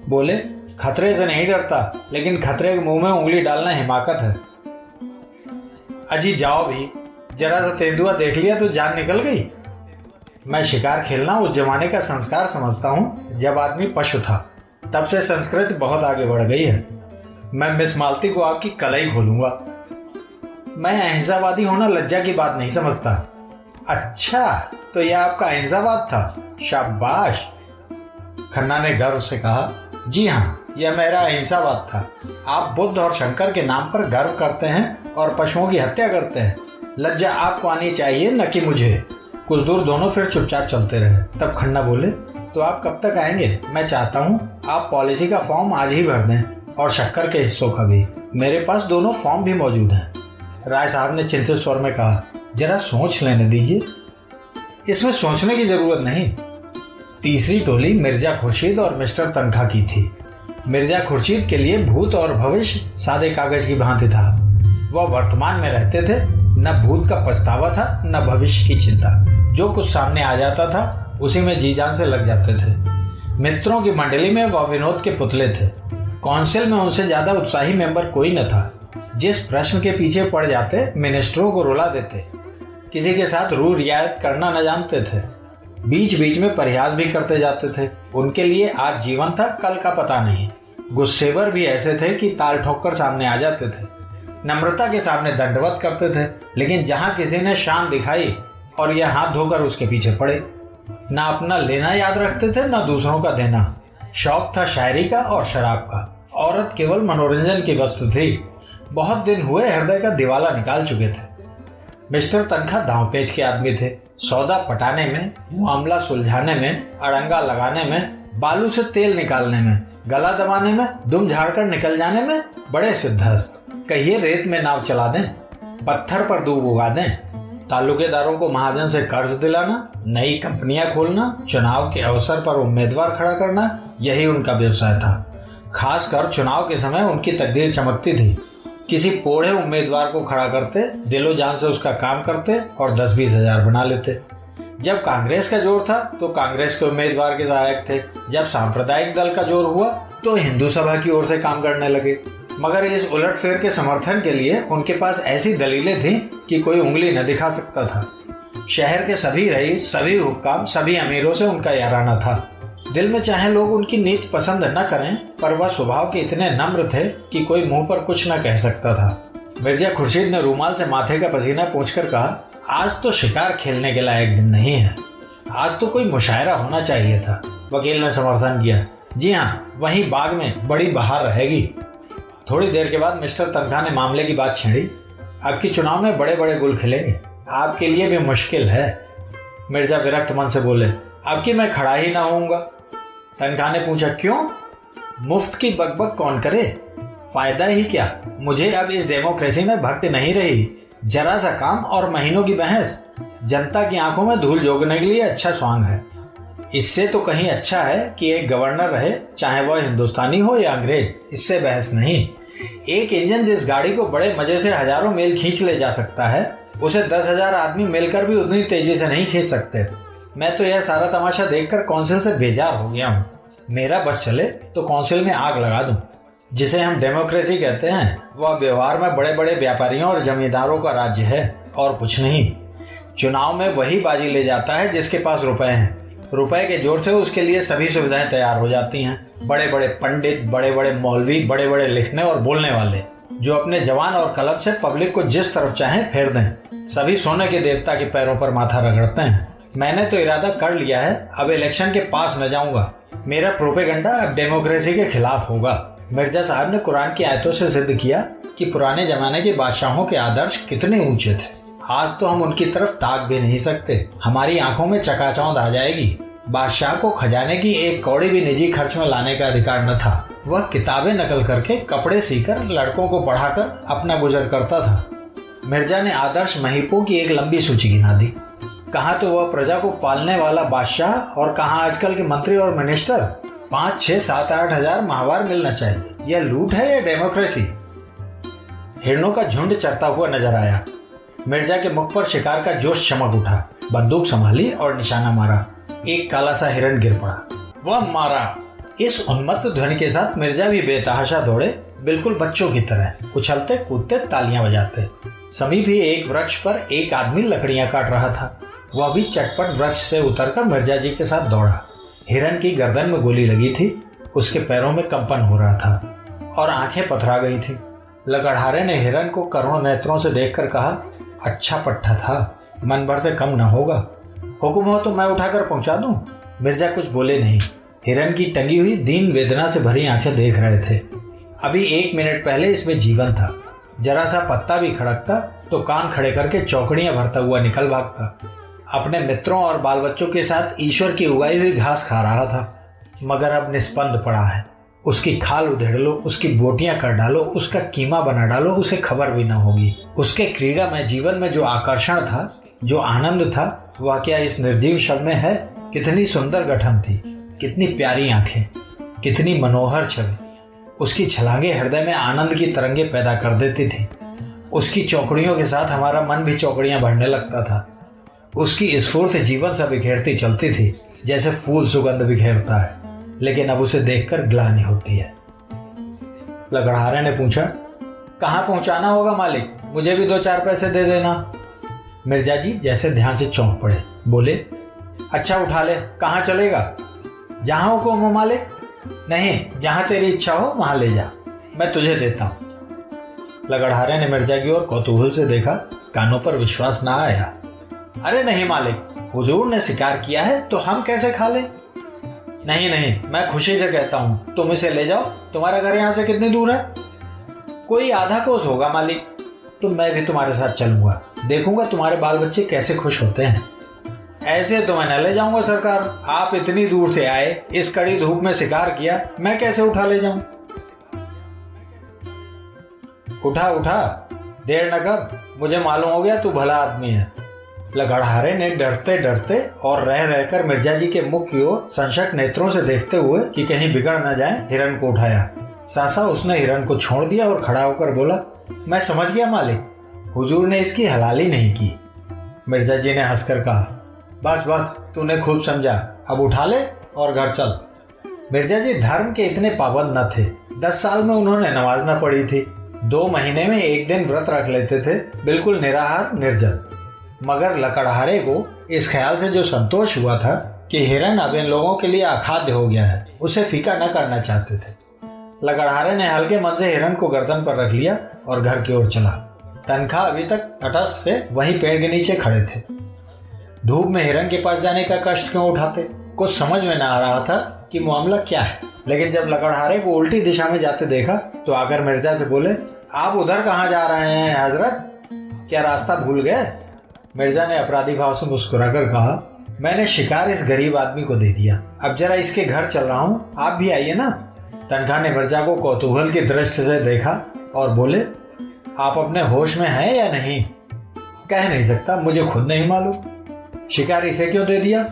बोले, खतरे से नहीं डरता, लेकिन खतरे के मुंह में उंगली डालना हिमाकत है। अजी जाओ भी, जरा सा तेंदुआ देख लिया तो जान निकल गई। मैं शिकार खेलना उस जमाने का संस्कार समझता हूँ जब आदमी पशु था। तब से संस्कृति बहुत आगे बढ़ गई है। मैं मिस मालती को आपकी कलाई खोलूंगा। मैं अहिंसावादी होना लज्जा की बात नहीं समझता। अच्छा, तो यह आपका अहिंसावाद था? शाबाश। खन्ना ने गर्व से कहा, जी हाँ, यह मेरा अहिंसावाद था। आप बुद्ध और शंकर के नाम पर गर्व करते हैं और पशुओं की हत्या करते हैं। लज्जा आपको आनी चाहिए, न कि मुझे। कुछ दूर दोनों फिर चुपचाप चलते रहे। तब खन्ना बोले, तो आप कब तक आएंगे? मैं चाहता हूँ आप पॉलिसी का फॉर्म आज ही भर दें और शक्कर के हिस्सों का भी। मेरे पास दोनों फॉर्म भी मौजूद हैं। राय साहब ने चिंतित स्वर में कहा, जरा सोच लेने दीजिए। इसमें सोचने की जरूरत नहीं। तीसरी टोली मिर्जा खुर्शीद और मिस्टर तनखा की थी। मिर्जा खुर्शीद के लिए भूत और भविष्य सादे कागज की भांति था। वह वर्तमान में रहते थे। न भूत का पछतावा था, न भविष्य की चिंता। जो कुछ सामने आ जाता था उसी में जी जान से लग जाते थे। मित्रों की मंडली में वह विनोद के पुतले थे। काउंसिल में उनसे ज्यादा उत्साही मेंबर कोई न था। जिस प्रश्न के पीछे पड़ जाते मिनिस्टरों को रुला देते। किसी के साथ रू रियायत करना न जानते थे। बीच बीच में परिहास भी करते जाते थे। उनके लिए आज जीवन था, कल का पता नहीं। गुस्सेवर भी ऐसे थे कि ताल ठोककर सामने आ जाते थे। नम्रता के सामने दंडवत करते थे, लेकिन जहां किसी ने शान दिखाई और यह हाथ धोकर उसके पीछे पड़े। ना अपना लेना याद रखते थे, ना दूसरों का देना। शौक था शायरी का और शराब का। औरत केवल मनोरंजन की वस्तु थी। बहुत दिन हुए हृदय का दिवाला निकाल चुके थे। मिस्टर तनखा दांवपेच के आदमी थे। सौदा पटाने में, मामला सुलझाने में, अड़ंगा लगाने में, बालू से तेल निकालने में, गला दबाने में, दुम झाड़कर निकल जाने में बड़े सिद्धहस्त। कहिए रेत में नाव चला दें, पत्थर पर दूब उगा दें। ताल्लुकेदारों को महाजन से कर्ज दिलाना, नई कंपनियां खोलना, चुनाव के अवसर पर उम्मीदवार खड़ा करना, यही उनका व्यवसाय था। खासकर चुनाव के समय उनकी तकदीर चमकती थी। किसी पोढ़े उम्मीदवार को खड़ा करते, दिलो जान से उसका काम करते और 10-20 हजार बना लेते। जब कांग्रेस का जोर था तो कांग्रेस के उम्मीदवार के सहायक थे। जब सांप्रदायिक दल का जोर हुआ तो हिंदू सभा की ओर से काम करने लगे। मगर इस उलटफेर के समर्थन के लिए उनके पास ऐसी दलीलें थीं कि कोई उंगली न दिखा सकता था। शहर के सभी रईस, सभी हुक्काम, सभी अमीरों से उनका याराना था। दिल में चाहे लोग उनकी नीति पसंद न करें, पर वह स्वभाव के इतने नम्र थे कि कोई मुंह पर कुछ न कह सकता था। मिर्जा खुर्शीद ने रूमाल से माथे का पसीना पोंछकर कहा, आज तो शिकार खेलने के लायक दिन नहीं है। आज तो कोई मुशायरा होना चाहिए था। वकील ने समर्थन किया। जी हाँ, वहीं बाग में बड़ी बहार रहेगी। थोड़ी देर के बाद मिस्टर तनखा ने मामले की बात छेड़ी। अब की चुनाव में बड़े बड़े गुल खिलेंगे, आपके लिए भी मुश्किल है। मिर्जा विरक्त मन से बोले, अब की मैं खड़ा ही ना होऊंगा। तनखा ने पूछा, क्यों? मुफ्त की बकबक कौन करे, फायदा ही क्या? मुझे अब इस डेमोक्रेसी में भक्ति नहीं रही। जरा सा काम और महीनों की बहस, जनता की आंखों में धूल झोंकने के लिए अच्छा स्वांग है। इससे तो कहीं अच्छा है कि एक गवर्नर रहे, चाहे वह हिंदुस्तानी हो या अंग्रेज, इससे बहस नहीं। एक इंजन जिस गाड़ी को बड़े मजे से हजारों मील खींच ले जा सकता है, उसे 10,000 आदमी मिलकर भी उतनी तेजी से नहीं खींच सकते। मैं तो यह सारा तमाशा देखकर काउंसिल से बेजार हो गया हूँ। मेरा बस चले तो काउंसिल में आग लगा दूं। जिसे हम डेमोक्रेसी कहते हैं, वह व्यवहार में बड़े बड़े व्यापारियों और जमींदारों का राज्य है और कुछ नहीं। चुनाव में वही बाजी ले जाता है जिसके पास रुपए हैं। रुपए के जोर से उसके लिए सभी सुविधाएं तैयार हो जाती हैं। बड़े बड़े पंडित, बड़े बड़े मौलवी, बड़े बड़े लिखने और बोलने वाले, जो अपने जवान और कलम से पब्लिक को जिस तरफ चाहें फेर दें। सभी सोने के देवता के पैरों पर माथा रगड़ते हैं। मैंने तो इरादा कर लिया है, अब इलेक्शन के पास न जाऊंगा। मेरा प्रोपेगेंडा अब डेमोक्रेसी के खिलाफ होगा। मिर्जा साहब ने कुरान की आयतों से सिद्ध किया कि पुराने जमाने के बादशाहों के आदर्श कितने ऊंचे थे। आज तो हम उनकी तरफ ताक भी नहीं सकते, हमारी आंखों में चकाचौंध आ जाएगी। बादशाह को खजाने की एक कौड़ी भी निजी खर्च में लाने का अधिकार न था। वह किताबें नकल करके, कपड़े सीकर, लड़कों को पढ़ाकर अपना गुजर करता था। मिर्जा ने आदर्श महीपों की एक लंबी सूची गिना दी। कहाँ तो वह प्रजा को पालने वाला बादशाह और कहाँ आजकल के मंत्री और मिनिस्टर। 5, 6, 7, 8 हजार माहवार मिलना चाहिए। यह लूट है या डेमोक्रेसी? हिरणों का झुंड चरता हुआ नजर आया। मिर्जा के मुख पर शिकार का जोश चमक उठा। बंदूक संभाली और निशाना मारा। एक काला सा हिरण गिर पड़ा। वह मारा। इस उन्मत्त ध्वनि के साथ मिर्जा भी बेतहाशा दौड़े, बिल्कुल बच्चों की तरह, उछलते कूदते, तालियां बजाते। समीप ही एक वृक्ष पर एक आदमी लकड़ियां काट रहा था। वह भी चटपट वृक्ष से उतरकर मिर्जा जी के साथ दौड़ा। हिरण की गर्दन में गोली लगी थी, उसके पैरों में कंपन हो रहा था और आंखें पथरा गई थी। लकड़हारे ने हिरण को करोड़ों नेत्रों से देखकर कहा, अच्छा पट्टा था, मन भर से कम न होगा। हुक्म हो तो मैं उठाकर पहुंचा दूं? मिर्जा कुछ बोले नहीं। हिरण की टंगी हुई दीन वेदना से भरी आंखें देख रहे थे। अभी 1 मिनट पहले इसमें जीवन था। जरा सा पत्ता भी खड़कता तो कान खड़े करके चौकड़ियां भरता हुआ निकल भागता। अपने मित्रों और बाल बच्चों के साथ ईश्वर की उगाई हुई घास खा रहा था, मगर अब निस्पंद पड़ा है। उसकी खाल उधेड़ लो, उसकी बोटियां कर डालो, उसका कीमा बना डालो, उसे खबर भी न होगी। उसके क्रीड़ा में जीवन में जो आकर्षण था, जो आनंद था, वह क्या इस निर्जीव शव में है? कितनी सुंदर गठन थी, कितनी प्यारी आंखें, कितनी मनोहर छवि। उसकी छलांगे हृदय में आनंद की तरंगे पैदा कर देती थी। उसकी चौकड़ियों के साथ हमारा मन भी चौकड़ियां भरने लगता था। उसकी स्फूर्त जीवन सा बिखेरती चलती थी, जैसे फूल सुगंध बिखेरता है। लेकिन अब उसे देखकर ग्लानि होती है। लकड़हारे ने पूछा, कहाँ पहुंचाना होगा मालिक? मुझे भी 2-4 पैसे दे देना। मिर्जा जी जैसे ध्यान से चौंक पड़े, बोले, अच्छा उठा ले, कहाँ चलेगा? जहां हुक्म हो मालिक। नहीं, जहां तेरी इच्छा हो वहां ले जा, मैं तुझे देता हूं। लकड़हारे ने मिर्जा की ओर कौतूहल से देखा। कानों पर विश्वास ना आया। अरे नहीं मालिक, हुजूर ने शिकार किया है तो हम कैसे खा लें? नहीं नहीं, मैं खुशी से कहता हूँ, तुम इसे ले जाओ। तुम्हारा घर यहाँ से कितनी दूर है? कोई आधा कोस होगा मालिक। तो मैं भी तुम्हारे साथ चलूंगा, देखूंगा तुम्हारे बाल बच्चे कैसे खुश होते हैं। ऐसे तो मैं न ले जाऊंगा सरकार, आप इतनी दूर से आए, इस कड़ी धूप में शिकार किया, मैं कैसे उठा ले जाऊं? उठा उठा, देर न कर, मुझे मालूम हो गया तू भला आदमी है। लकड़हारे ने डरते डरते और रह रहकर मिर्जा जी के मुख की ओर संशक नेत्रों से देखते हुए कि कहीं बिगड़ न जाए, हिरण को उठाया। सासा उसने हिरण को छोड़ दिया और खड़ा होकर बोला, मैं समझ गया मालिक, हुजूर ने इसकी हलाली नहीं की। मिर्जा जी ने हंसकर कहा, बस बस, तूने खूब समझा, अब उठा ले और घर चल। मिर्जा जी धर्म के इतने पाबंद न थे। 10 साल में उन्होंने नमाज न पढ़ी थी। 2 महीने में 1 दिन व्रत रख लेते थे, बिल्कुल निराहार निर्जल। मगर लकड़हारे को इस ख्याल से जो संतोष हुआ था कि हिरण अब इन लोगों के लिए अखाद्य हो गया है, उसे फीका न करना चाहते थे। लकड़हारे ने हल्के मन से हिरण को गर्दन पर रख लिया और घर की ओर चला। तनखा अभी तक तटस्थ से वहीं पेड़ के नीचे खड़े थे। धूप में हिरन के पास जाने का कष्ट क्यों उठाते? कुछ समझ में ना आ रहा था कि मामला क्या है, लेकिन जब लकड़हारे को उल्टी दिशा में जाते देखा तो आकर मिर्जा से बोले, आप उधर कहाँ जा रहे हैं हजरत? क्या रास्ता भूल गए? मिर्जा ने अपराधी भाव से मुस्कुराकर कहा, मैंने शिकार इस गरीब आदमी को दे दिया, अब जरा इसके घर चल रहा हूँ, आप भी आइए ना। तनखा ने मिर्जा को कौतूहल की दृष्टि से देखा और बोले, आप अपने होश में हैं या नहीं? कह नहीं सकता, मुझे खुद नहीं मालूम। शिकार इसे क्यों दे दिया?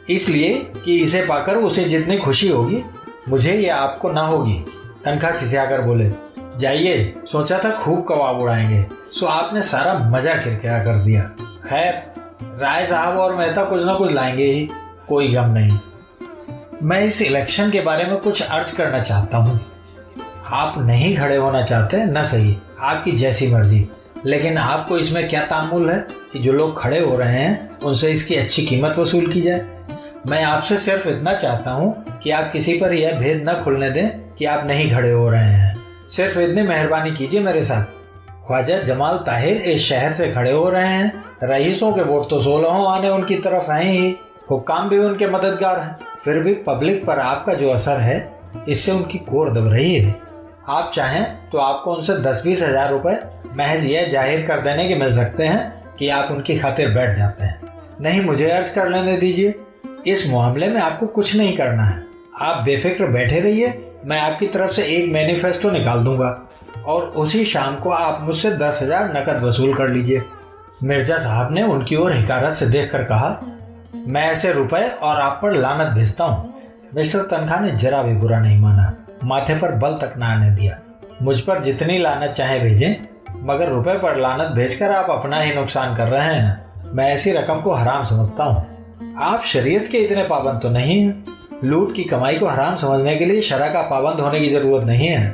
इसलिए कि इसे पाकर उसे जितनी खुशी होगी मुझे या आपको ना होगी। तनखा खिसियाकर बोले, जाइए, सोचा था खूब कबाब उड़ाएंगे, सो आपने सारा मजा किरकिरा कर दिया। खैर, राय साहब और मेहता कुछ ना कुछ लाएंगे ही, कोई गम नहीं। मैं इस इलेक्शन के बारे में कुछ अर्ज करना चाहता हूँ। आप नहीं खड़े होना चाहते न सही, आपकी जैसी मर्जी, लेकिन आपको इसमें क्या तामुल है कि जो लोग खड़े हो रहे हैं उनसे इसकी अच्छी कीमत वसूल की जाए। मैं आपसे सिर्फ इतना चाहता हूँ कि आप किसी पर यह भेद न खुलने दें कि आप नहीं खड़े हो रहे हैं। सिर्फ इतनी मेहरबानी कीजिए मेरे साथ। ख्वाजा जमाल ताहिर इस शहर से खड़े हो रहे हैं, रईसों के वोट तो 16 आने उनकी तरफ हैं ही, हुक्काम भी उनके मददगार हैं, फिर भी पब्लिक पर आपका जो असर है इससे उनकी कोर दब रही है। आप चाहें तो आपको उनसे 10-20 हज़ार रुपए महज यह जाहिर कर देने के मिल सकते हैं कि आप उनकी खातिर बैठ जाते हैं। नहीं, मुझे अर्ज कर लेने दीजिए। इस मामले में आपको कुछ नहीं करना है, आप बेफिक्र बैठे रहिए। मैं आपकी तरफ से एक मैनिफेस्टो निकाल दूंगा और उसी शाम को आप मुझसे 10,000 नकद वसूल कर लीजिए। मिर्जा साहब ने उनकी ओर हिकारत से देखकर कहा, मैं ऐसे रुपए और आप पर लानत भेजता हूँ। मिस्टर तनखा ने जरा भी बुरा नहीं माना, माथे पर बल तक न आने दिया। मुझ पर जितनी लानत चाहे भेजें, मगर रुपए पर लानत भेजकर आप अपना ही नुकसान कर रहे हैं। मैं ऐसी रकम को हराम समझता हूँ। आप शरीयत के इतने पाबंद तो नहीं हैं। लूट की कमाई को हराम समझने के लिए शरअ का पाबंद होने की जरूरत नहीं है।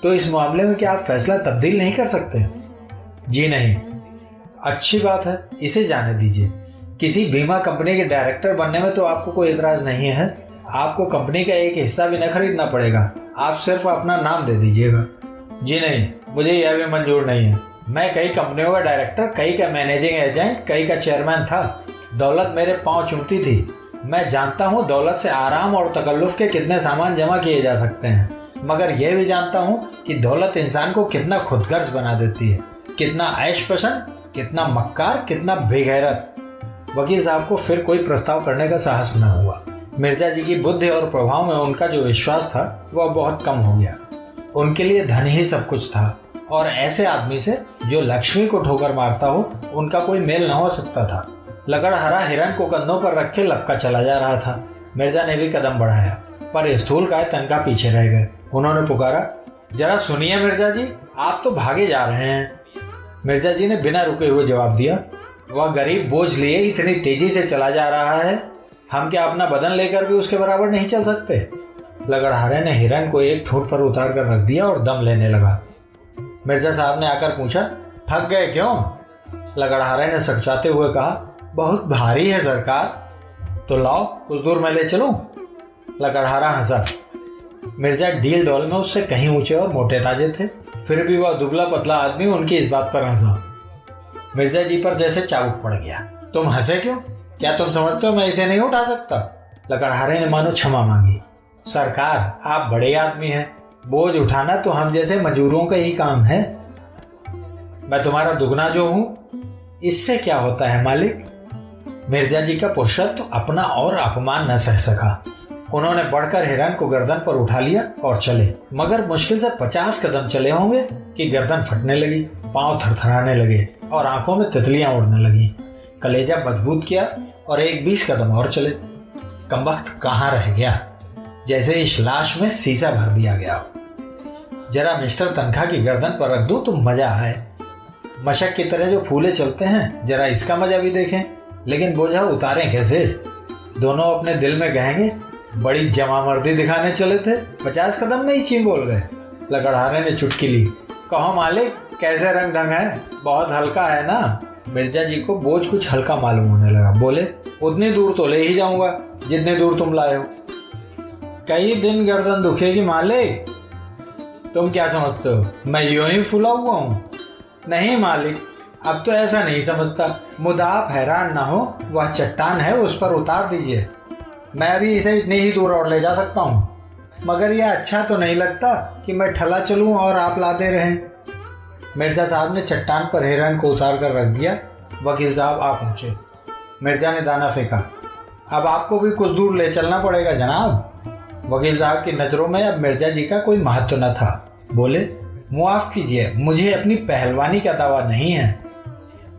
तो इस मामले में क्या आप फैसला तब्दील नहीं कर सकते? जी नहीं। अच्छी बात है, इसे जाने दीजिए। किसी बीमा कंपनी के डायरेक्टर बनने में तो आपको कोई एतराज नहीं है। आपको कंपनी का एक हिस्सा भी न खरीदना पड़ेगा, आप सिर्फ अपना नाम दे दीजिएगा। जी नहीं, मुझे यह भी मंजूर नहीं है। मैं कई कंपनियों का डायरेक्टर, कई का मैनेजिंग एजेंट, कई का चेयरमैन था। दौलत मेरे पांव चूमती थी। मैं जानता हूँ दौलत से आराम और तकल्लुफ के कितने सामान जमा किए जा सकते हैं, मगर यह भी जानता हूँ कि दौलत इंसान को कितना खुदगर्ज बना देती है, कितना ऐश पसंद, कितना मक्कार, कितना बेगैरत। वकील साहब को फिर कोई प्रस्ताव करने का साहस न हुआ। मिर्जा जी की बुद्धि और प्रभाव में उनका जो विश्वास था वह बहुत कम हो गया। उनके लिए धन ही सब कुछ था और ऐसे आदमी से जो लक्ष्मी को ठोकर मारता हो उनका कोई मेल न हो सकता था। लकड़हारा हिरन को कंधों पर रखे लपका चला जा रहा था। मिर्जा ने भी कदम बढ़ाया, पर स्थूलकाय तनखा पीछे रह गए। उन्होंने पुकारा, जरा सुनिए मिर्जा जी, आप तो भागे जा रहे हैं। मिर्जा जी ने बिना रुके हुए जवाब दिया, वह गरीब बोझ लिए इतनी तेजी से चला जा रहा है, हम क्या अपना बदन लेकर भी उसके बराबर नहीं चल सकते? लकड़हारे ने हिरन को एक ठूंठ पर उतार कर रख दिया और दम लेने लगा। मिर्जा साहब ने आकर पूछा, थक गए क्यों? लकड़हारे ने सटचाते हुए कहा, बहुत भारी है सरकार। तो लाओ, कुछ दूर मैं ले चलूं? लकड़हारा हंसा। मिर्जा डील डॉल में उससे कहीं ऊंचे और मोटे ताजे थे, फिर भी वह दुबला पतला आदमी उनकी इस बात पर हंसा। मिर्जा जी पर जैसे चाबुक पड़ गया। तुम हंसे क्यों? क्या तुम समझते हो मैं इसे नहीं उठा सकता? लकड़हारे ने मानो क्षमा मांगी। सरकार, आप बड़े आदमी हैं, बोझ उठाना तो हम जैसे मजदूरों का ही काम है। मैं तुम्हारा दुगना जो हूं, इससे क्या होता है मालिक? मिर्जा जी का पुरुषत्व अपना और अपमान न सह सका। उन्होंने बढ़कर हिरन को गर्दन पर उठा लिया और चले, मगर मुश्किल से 50 कदम चले होंगे कि गर्दन फटने लगी, पांव थरथराने लगे और आंखों में तितलियां उड़ने लगी। कलेजा मजबूत किया और एक 20 कदम और चले। कमबख्त कहाँ रह गया, जैसे इस लाश में शीशा भर दिया गया हो। जरा मिस्टर तनखा की गर्दन पर रख दूं तो मजा आए। मशक की तरह जो फूले चलते हैं, जरा इसका मजा भी देखें। लेकिन बोझा उतारें कैसे? दोनों अपने दिल में कहेंगे, बड़ी जमामर्दी दिखाने चले थे, 50 कदम में ही चीं बोल गए। लकड़हारे ने चुटकी ली। कहो मालिक, कैसे रंग ढंग है? बहुत हल्का है ना? मिर्जा जी को बोझ कुछ हल्का मालूम होने लगा। बोले, उतनी दूर तो ले ही जाऊंगा जितनी दूर तुम लाए हो। कई दिन गर्दन दुखेगी मालिक। तुम क्या समझते हो मैं यूं ही फूला हुआ हूं? नहीं मालिक, अब तो ऐसा नहीं समझता, मुदा आप हैरान ना हो, वह चट्टान है, उस पर उतार दीजिए। मैं अभी इसे इतनी ही दूर और ले जा सकता हूँ, मगर यह अच्छा तो नहीं लगता कि मैं ठला चलूँ और आप लाते रहें। मिर्जा साहब ने चट्टान पर हिरन को उतार कर रख दिया। वकील साहब आ पहुँचे। मिर्जा ने दाना फेंका। अब आपको भी कुछ दूर ले चलना पड़ेगा जनाब। वकील साहब की नज़रों में अब मिर्जा जी का कोई महत्व न था। बोले, मुआफ़ कीजिए, मुझे अपनी पहलवानी का दावा नहीं है।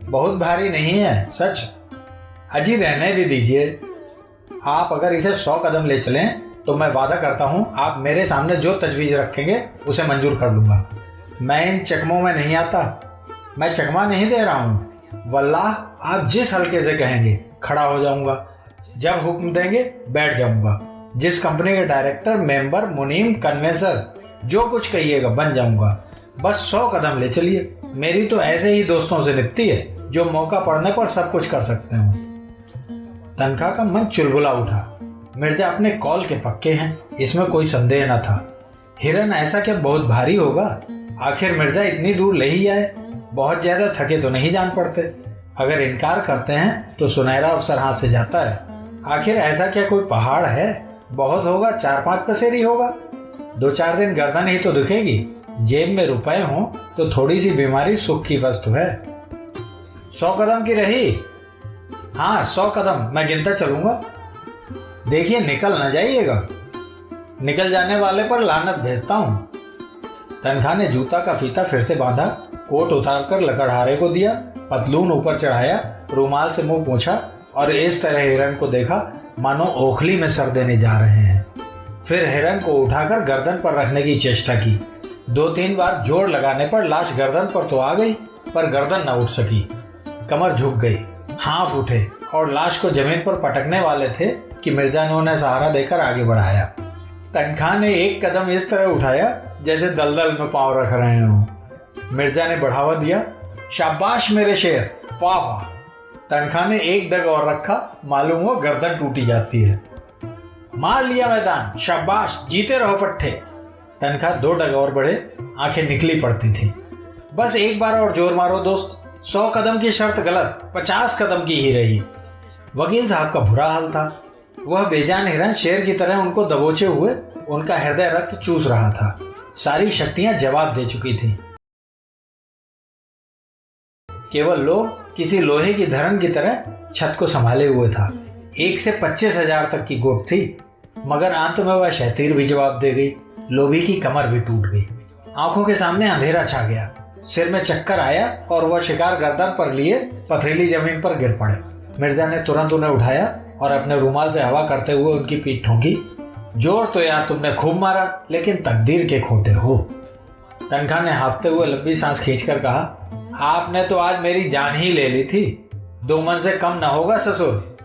बहुत भारी नहीं है सच। अजी रहने भी दीजिए। आप अगर इसे 100 कदम ले चलें तो मैं वादा करता हूँ आप मेरे सामने जो तजवीज़ रखेंगे उसे मंजूर कर लूँगा। मैं इन चकमों में नहीं आता। मैं चकमा नहीं दे रहा हूँ। वल्लाह आप जिस हल्के से कहेंगे खड़ा हो जाऊँगा। जब हुक्म देंगे बैठ जाऊँगा। जिस कंपनी के डायरेक्टर, मेंबर, मुनीम, कन्वेंसर, जो कुछ कहिएगा बन जाऊँगा। बस 100 कदम ले चलिए। मेरी तो ऐसे ही दोस्तों से निपटी है जो मौका पड़ने पर सब कुछ कर सकते हो। तनखा का मन चुलबुला उठा। मिर्जा अपने कॉल के पक्के हैं, इसमें कोई संदेह न था। हिरन ऐसा क्या बहुत भारी होगा? आखिर मिर्जा इतनी दूर ले ही आए। बहुत ज्यादा थके तो नहीं जान पड़ते। अगर इनकार करते हैं तो सुनहरा अवसर हाथ से जाता है। आखिर ऐसा क्या कोई पहाड़ है? बहुत होगा 4-5 पसेरी होगा। 2-4 दिन गर्दन ही तो दुखेगी। जेब में रुपए हों तो थोड़ी सी बीमारी सुख की वस्तु है। 100 कदम की रही? हाँ 100 कदम मैं गिनता चलूंगा। देखिए निकल न जाइएगा। निकल जाने वाले पर लानत भेजता हूँ। तनखा ने जूता का फीता फिर से बांधा, कोट उतारकर लकड़हारे को दिया, पतलून ऊपर चढ़ाया, रुमाल से मुंह पोंछा और इस तरह हिरन को देखा मानो ओखली में सर देने जा रहे हैं। फिर हिरन को उठाकर गर्दन पर रखने की चेष्टा की। 2-3 बार जोर लगाने पर लाश गर्दन पर तो आ गई, पर गर्दन न उठ सकी। कमर झुक गई, हाथ उठे और लाश को जमीन पर पटकने वाले थे कि मिर्जा ने उन्हें सहारा देकर आगे बढ़ाया। तनखा ने एक कदम इस तरह उठाया जैसे दलदल में पांव रख रहे हों। मिर्जा ने बढ़ावा दिया, शाबाश मेरे शेर, वाह वाह। तनखा ने एक डग और रखा, मालूम हो गर्दन टूटी जाती है। मार लिया मैदान, शाबाश, जीते रहो पट्टे। तनखा 2 डग और बढ़े, आंखें निकली पड़ती थी। बस एक बार और जोर मारो दोस्त। 100 कदम की शर्त गलत, 50 कदम की ही रही। वकील साहब का बुरा हाल था। वह बेजान हिरन शेर की तरह उनको दबोचे हुए उनका हृदय रक्त चूस रहा था। सारी शक्तियां जवाब दे चुकी थी। केवल लोग किसी लोहे की धरन की तरह छत को संभाले हुए था। 1 से 25,000 तक की गोट थी, मगर अंत में वह शैतीर भी जवाब दे गई। लोभी की कमर भी टूट गई। आंखों के सामने अंधेरा छा गया। सिर में चक्कर आया और वह शिकार गर्दन पर लिए पथरीली जमीन पर गिर पड़े। मिर्जा ने तुरंत उन्हें उठाया और अपने रुमाल से हवा करते हुए उनकी पीठ ठोंकी। जोर तो यार तुमने खूब मारा, लेकिन तकदीर के खोटे हो। तनखा ने हांफते हुए लंबी सांस खींचकर कहा, आपने तो आज मेरी जान ही ले ली थी। 2 मन से कम ना होगा ससुर।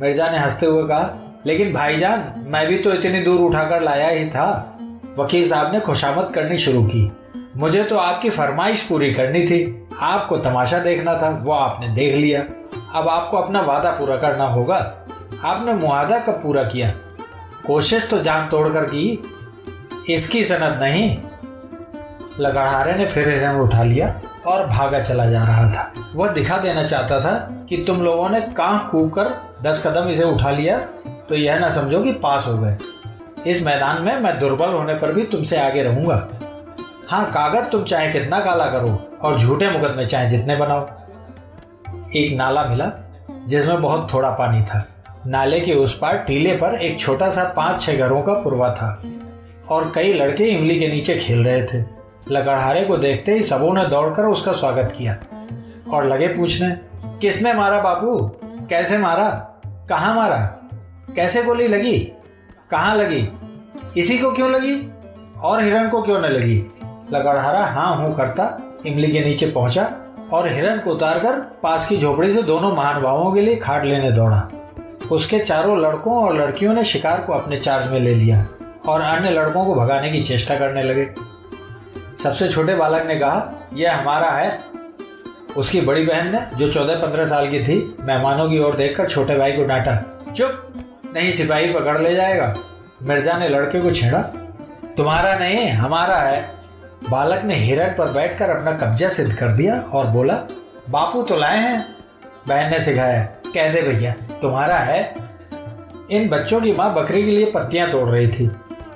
मिर्जा ने हंसते हुए कहा, लेकिन भाईजान मैं भी तो इतनी दूर उठाकर लाया ही था। वकील साहब ने खुशामद करनी शुरू की। मुझे तो आपकी फरमाइश पूरी करनी थी। आपको तमाशा देखना था, वो आपने देख लिया। अब आपको अपना वादा पूरा करना होगा। आपने मुआहदा कब पूरा किया? कोशिश तो जान तोड़कर की, इसकी सनद नहीं। लकड़हारे ने फिर हिरन उठा लिया और भागा चला जा रहा था। वह दिखा देना चाहता था कि तुम लोगों ने कांख कूद कर 10 कदम इसे उठा लिया तो यह ना समझो कि पास हो गए। इस मैदान में मैं दुर्बल होने पर भी तुमसे आगे रहूंगा। हाँ, कागज तुम चाहे कितना काला करो और झूठे मुकदमे चाहे जितने बनाओ। एक नाला मिला जिसमें बहुत थोड़ा पानी था। नाले के उस पार टीले पर एक छोटा सा 5-6 घरों का पुरवा था और कई लड़के इमली के नीचे खेल रहे थे। लकड़हारे को देखते ही सबों ने दौड़कर उसका स्वागत किया और लगे पूछने, किसने मारा बापू? कैसे मारा? कहाँ मारा? कैसे गोली लगी? कहाँ लगी? इसी को क्यों लगी और हिरन को क्यों न लगी? लकड़हारा हाँ हूँ करता इमली के नीचे पहुंचा और हिरन को उतारकर पास की झोपड़ी से दोनों महानुभावों के लिए खाट लेने दौड़ा। उसके चारों लड़कों और लड़कियों ने शिकार को अपने चार्ज में ले लिया और अन्य लड़कों को भगाने की चेष्टा करने लगे। सबसे छोटे बालक ने कहा, यह हमारा है। उसकी बड़ी बहन ने, जो 14-15 साल की थी, मेहमानों की ओर देखकर छोटे भाई को डांटा, चुप, नहीं सिपाही पकड़ ले जाएगा। मिर्जा ने लड़के को छेड़ा, तुम्हारा नहीं हमारा है। बालक ने हिरन पर बैठकर अपना कब्जा सिद्ध कर दिया और बोला, बापू तो लाए हैं, बहन ने सिखाया। कह दे भैया तुम्हारा है। इन बच्चों की माँ बकरी के लिए पत्तियां तोड़ रही थी।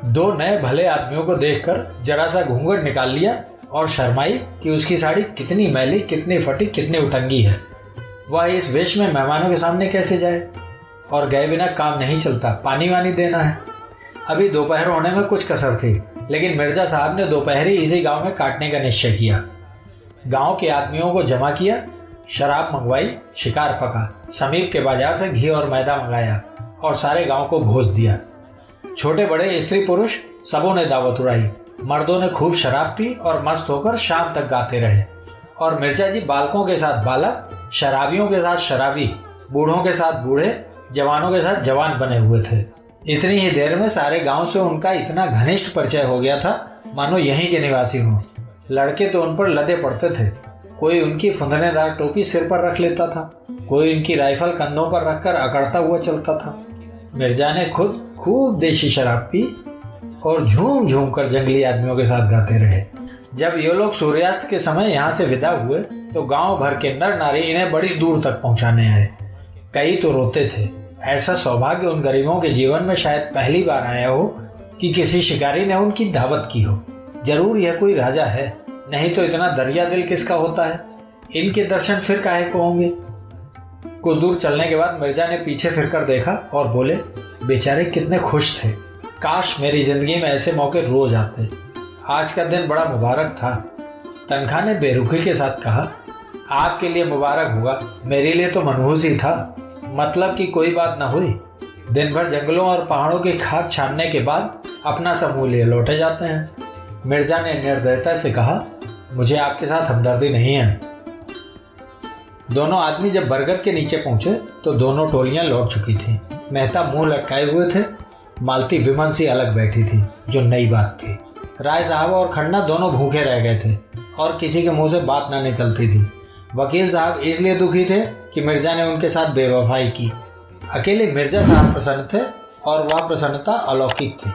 दो नए भले आदमियों को देखकर जरा सा घूंघट निकाल लिया और शर्माई कि उसकी साड़ी कितनी मैली, कितनी फटी, कितनी उटंगी है। वह इस वेश में मेहमानों के सामने कैसे जाए? और गए बिना काम नहीं चलता, पानी वानी देना है। अभी दोपहर होने में कुछ कसर थी, लेकिन मिर्जा साहब ने दोपहरी इसी गांव में काटने का निश्चय किया। गांव के आदमियों को जमा किया, शराब मंगवाई, शिकार पका, समीप के बाजार से घी और मैदा मंगाया और सारे गांव को भोज दिया। छोटे बड़े स्त्री पुरुष सबों ने दावत उड़ाई। मर्दों ने खूब शराब पी और मस्त होकर शाम तक गाते रहे। और मिर्जा जी बालकों के साथ बालक, शराबियों के साथ शराबी, बूढ़ों के साथ बूढ़े, जवानों के साथ जवान बने हुए थे। इतनी ही देर में सारे गांव से उनका इतना घनिष्ठ परिचय हो गया था मानो यहीं के निवासी हों। लड़के तो उन पर लदे पड़ते थे। कोई उनकी फुंदनेदार टोपी सिर पर रख लेता था, कोई उनकी राइफल कंधों पर रखकर अकड़ता हुआ चलता था। मिर्जा ने खुद खूब देशी शराब पी और झूम झूम कर जंगली आदमियों के साथ गाते रहे। जब ये लोग सूर्यास्त के समय यहाँ से विदा हुए तो गांव भर के नर नारी इन्हें बड़ी दूर तक पहुंचाने आए। कई तो रोते थे। ऐसा सौभाग्य उन गरीबों के जीवन में शायद पहली बार आया हो कि किसी शिकारी ने उनकी दावत की हो। जरूर यह कोई राजा है, नहीं तो इतना दरिया दिल किसका होता है? इनके दर्शन फिर काहे को होंगे? कुछ दूर चलने के बाद मिर्जा ने पीछे फिरकर देखा और बोले, बेचारे कितने खुश थे। काश मेरी जिंदगी में ऐसे मौके रोज आते। आज का दिन बड़ा मुबारक था। तनख्वाह ने बेरुखी के साथ कहा, आपके लिए मुबारक होगा, मेरे लिए तो मनहूस ही था। मतलब कि कोई बात ना हुई। दिन भर जंगलों और पहाड़ों की खाद छानने के बाद अपना समूह लिए लौटे जाते हैं। मिर्जा ने निर्दयता से कहा, मुझे आपके साथ हमदर्दी नहीं है। दोनों आदमी जब बरगद के नीचे पहुंचे तो दोनों टोलियां लौट चुकी थीं। मेहता मुंह लटकाए हुए थे, मालती विमन सी अलग बैठी थी, जो नई बात थी। राय साहब और खन्ना दोनों भूखे रह गए थे और किसी के मुंह से बात ना निकलती थी। वकील साहब इसलिए दुखी थे कि मिर्जा ने उनके साथ बेवफाई की। अकेले मिर्जा साहब प्रसन्न थे और वह प्रसन्नता अलौकिक थी।